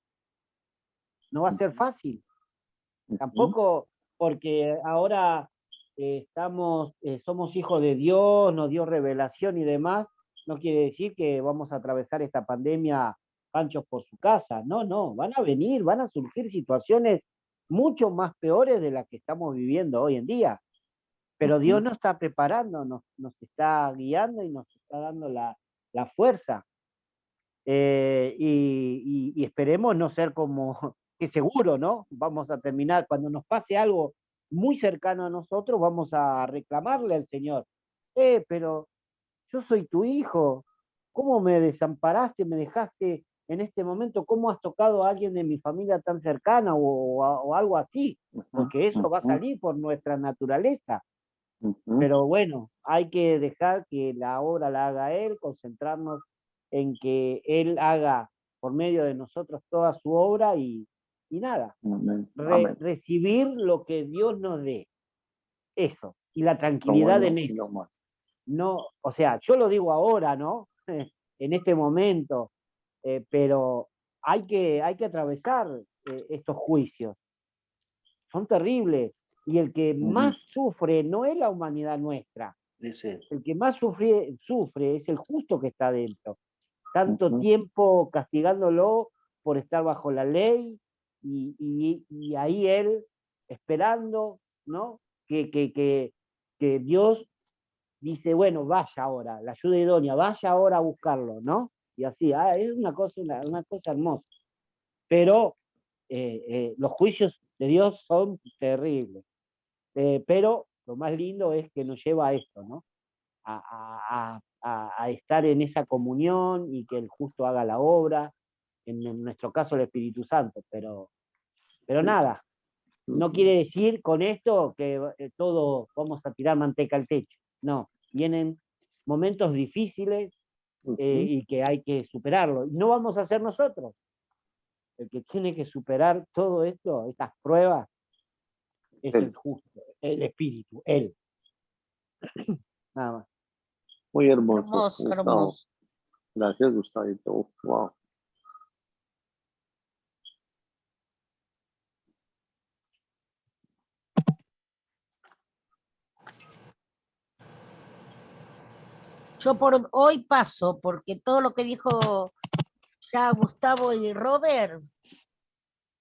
No va a ser fácil. Tampoco porque ahora somos hijos de Dios, nos dio revelación y demás, no quiere decir que vamos a atravesar esta pandemia panchos por su casa. No, van a venir, van a surgir situaciones mucho más peores de las que estamos viviendo hoy en día. Pero Dios nos está preparando, nos está guiando y nos está dando la fuerza. Y esperemos no ser como, que seguro, ¿no? Vamos a terminar, cuando nos pase algo muy cercano a nosotros, vamos a reclamarle al Señor. Pero yo soy tu hijo, ¿cómo me desamparaste, me dejaste en este momento? ¿Cómo has tocado a alguien de mi familia tan cercana o algo así? Porque eso va a salir por nuestra naturaleza. Pero bueno, hay que dejar que la obra la haga Él, concentrarnos en que Él haga por medio de nosotros toda su obra y nada, Amén. Amén. recibir lo que Dios nos dé, eso, y la Lo tranquilidad bueno en y eso. lo malo. No, o sea, yo lo digo ahora, ¿no? En este momento, pero hay que atravesar estos juicios, son terribles, y el que más sufre no es la humanidad nuestra, el que más sufre es el justo que está dentro. Tanto tiempo castigándolo por estar bajo la ley y ahí él esperando, ¿no? Que Dios dice, bueno, vaya ahora, la ayuda idónea, vaya ahora a buscarlo, ¿no? Y así, es una cosa hermosa. Pero los juicios de Dios son terribles. Pero lo más lindo es que nos lleva a esto, ¿no? A estar en esa comunión y que el justo haga la obra, en nuestro caso el Espíritu Santo, pero nada, no quiere decir con esto que todo vamos a tirar manteca al techo, no, vienen momentos difíciles y que hay que superarlo, y no vamos a ser nosotros, el que tiene que superar todo esto, estas pruebas, es Él. el justo, el Espíritu, Él, nada más. Muy hermoso. Hermoso, Gustavo. hermoso. Gracias, Gustavito. Wow. Yo por hoy paso, porque todo lo que dijo ya Gustavo y Robert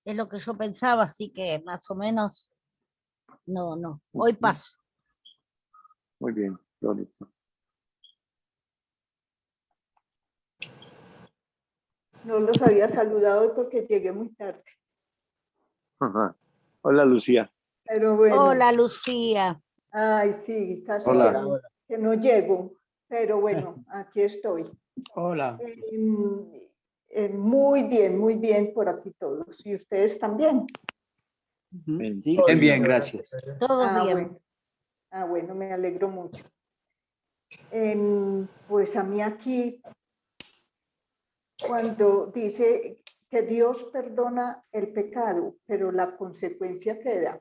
es lo que yo pensaba, así que más o menos, no, hoy paso. Muy bien, Lolita. No los había saludado porque llegué muy tarde. Ajá. Hola, Lucía. Pero bueno. Hola, Lucía. Ay, sí, casi Hola. que no llego. Pero bueno, aquí estoy. Hola. Muy bien por aquí todos. ¿Y ustedes también? Bien. Sí, Bien, bien, gracias. Todo bien. Bueno, me alegro mucho. Pues a mí aquí, cuando dice que Dios perdona el pecado, pero la consecuencia queda.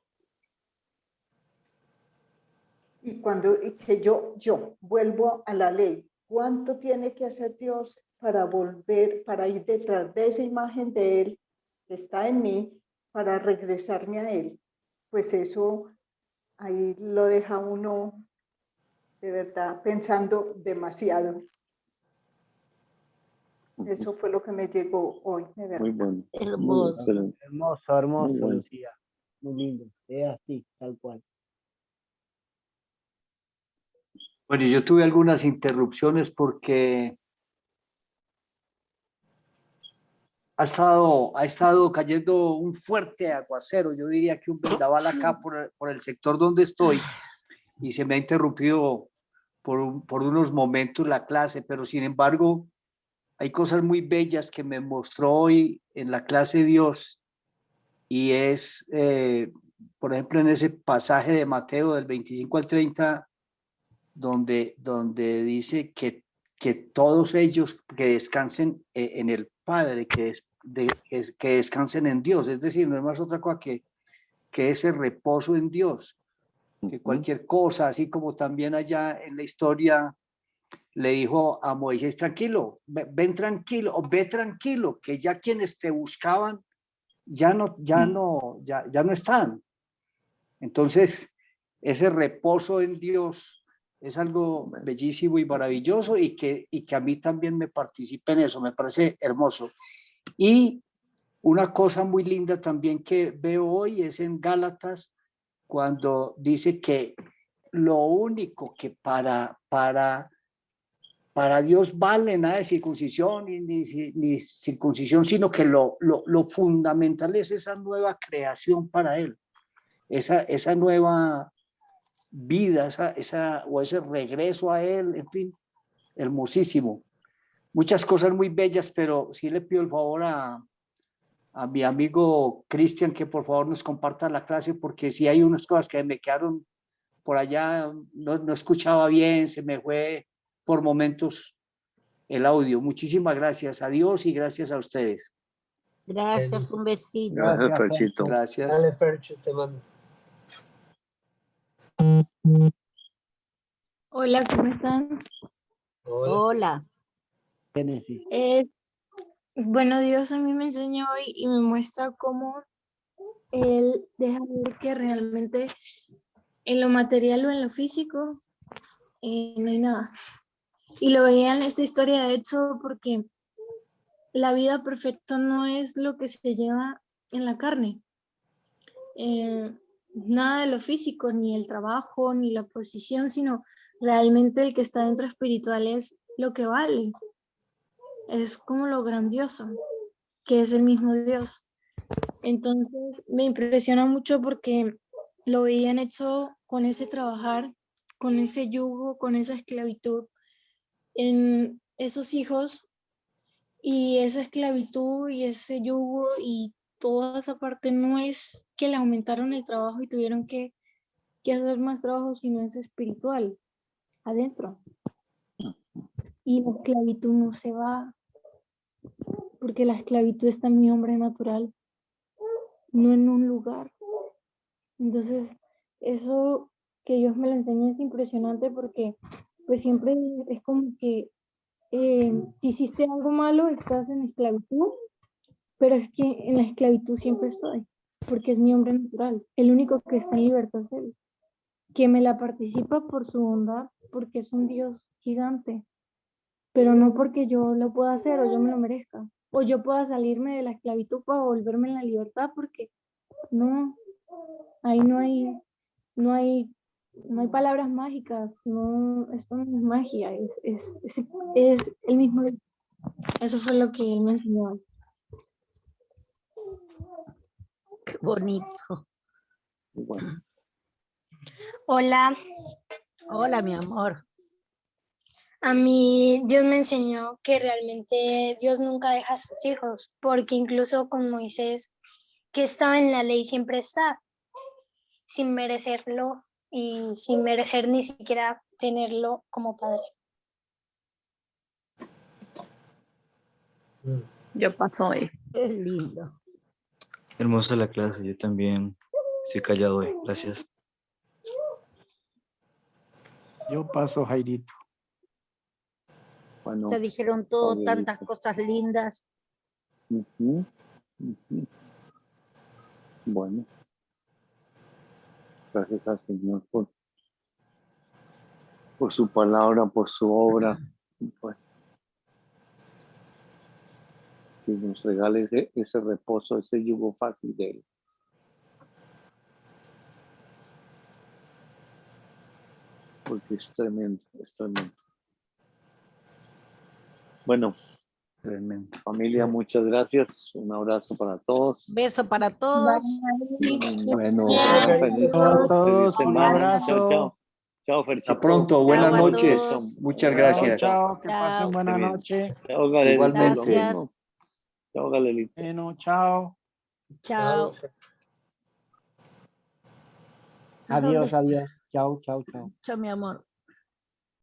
Y cuando que yo vuelvo a la ley, ¿cuánto tiene que hacer Dios para volver, para ir detrás de esa imagen de Él que está en mí, para regresarme a Él? Pues eso ahí lo deja uno de verdad pensando demasiado. Eso fue lo que me llegó hoy, de verdad. Muy bueno. Muy Hermoso. excelente. hermoso, Muy bueno. Lucía, muy lindo, es así, tal cual. Bueno, yo tuve algunas interrupciones porque ha estado cayendo un fuerte aguacero, yo diría que un vendaval acá por el sector donde estoy, y se me ha interrumpido por unos momentos la clase, pero sin embargo hay cosas muy bellas que me mostró hoy en la clase Dios, y es, por ejemplo, en ese pasaje de Mateo del 25 al 30, donde dice que todos ellos que descansen en el Padre, que descansen en Dios, es decir, no es más otra cosa que ese reposo en Dios, que cualquier cosa, así como también allá en la historia le dijo a Moisés, tranquilo, ven tranquilo, o ve tranquilo, que ya quienes te buscaban ya no están. Entonces, ese reposo en Dios es algo bellísimo y maravilloso, y que a mí también me participe en eso, me parece hermoso. Y una cosa muy linda también que veo hoy es en Gálatas, cuando dice que lo único que para Dios vale nada de circuncisión ni circuncisión, sino que lo fundamental es esa nueva creación para Él, esa nueva vida, o ese regreso a Él, en fin, hermosísimo. Muchas cosas muy bellas, pero sí le pido el favor a mi amigo Cristian que por favor nos comparta la clase, porque sí hay unas cosas que me quedaron por allá, no escuchaba bien, se me fue por momentos el audio. Muchísimas gracias a Dios y gracias a ustedes. Gracias, un besito. Gracias, Ferchito. Gracias. Dale, Fercho, te mando. Hola, ¿cómo están? Hola. Hola. Génesis. Bueno, Dios a mí me enseñó hoy y me muestra cómo Él deja ver que realmente en lo material o en lo físico no hay nada. Y lo veía en esta historia de Éxodo porque la vida perfecta no es lo que se lleva en la carne. Nada de lo físico, ni el trabajo, ni la posición, sino realmente el que está dentro espiritual es lo que vale. Es como lo grandioso, que es el mismo Dios. Entonces me impresiona mucho porque lo veía en Éxodo con ese trabajar, con ese yugo, con esa esclavitud en esos hijos, y esa esclavitud y ese yugo y toda esa parte no es que le aumentaron el trabajo y tuvieron que hacer más trabajo, sino es espiritual, adentro. Y la esclavitud no se va, porque la esclavitud está en mi hombre natural, no en un lugar. Entonces, eso que Dios me lo enseña es impresionante porque pues siempre es como que si hiciste algo malo estás en esclavitud, pero es que en la esclavitud siempre estoy, porque es mi hombre natural. El único que está en libertad es Él, que me la participa por su bondad, porque es un Dios gigante, pero no porque yo lo pueda hacer o yo me lo merezca, o yo pueda salirme de la esclavitud para volverme en la libertad, porque no, ahí no hay palabras mágicas, no, esto no es magia, es el mismo. Eso fue lo que él me enseñó hoy. Qué bonito. Bueno, Hola, Hola, mi amor. a mí Dios me enseñó que realmente Dios nunca deja a sus hijos, porque incluso con Moisés, que estaba en la ley, siempre está, sin merecerlo y sin merecer ni siquiera tenerlo como padre. Yo paso hoy. Qué lindo. Hermosa la clase, yo también estoy callado hoy, gracias. Yo paso, Jairito. bueno. Se dijeron todo, Está tantas bien. cosas lindas. Ujú, ujú. Bueno, gracias al Señor por su palabra, por su obra, pues, que nos regale ese reposo, ese yugo fácil de Él. Porque es tremendo, es tremendo. Bueno, Tremendo. Familia, muchas gracias. Un abrazo para todos. Beso para todos. Bueno, Feliz A todos, un semana. abrazo. Chao. Chao, Ferchito. hasta pronto. Buenas Chao a noches. todos. Muchas Chao, gracias. chao, que Chao. pasen buena Bien. noche. Chao, Galelito. Igualmente. Lo mismo. Chao, Galelito. Bueno, chao. Chao. ¿A dónde Adiós, está? adiós. Chao, chao, chao. Chao, mi amor.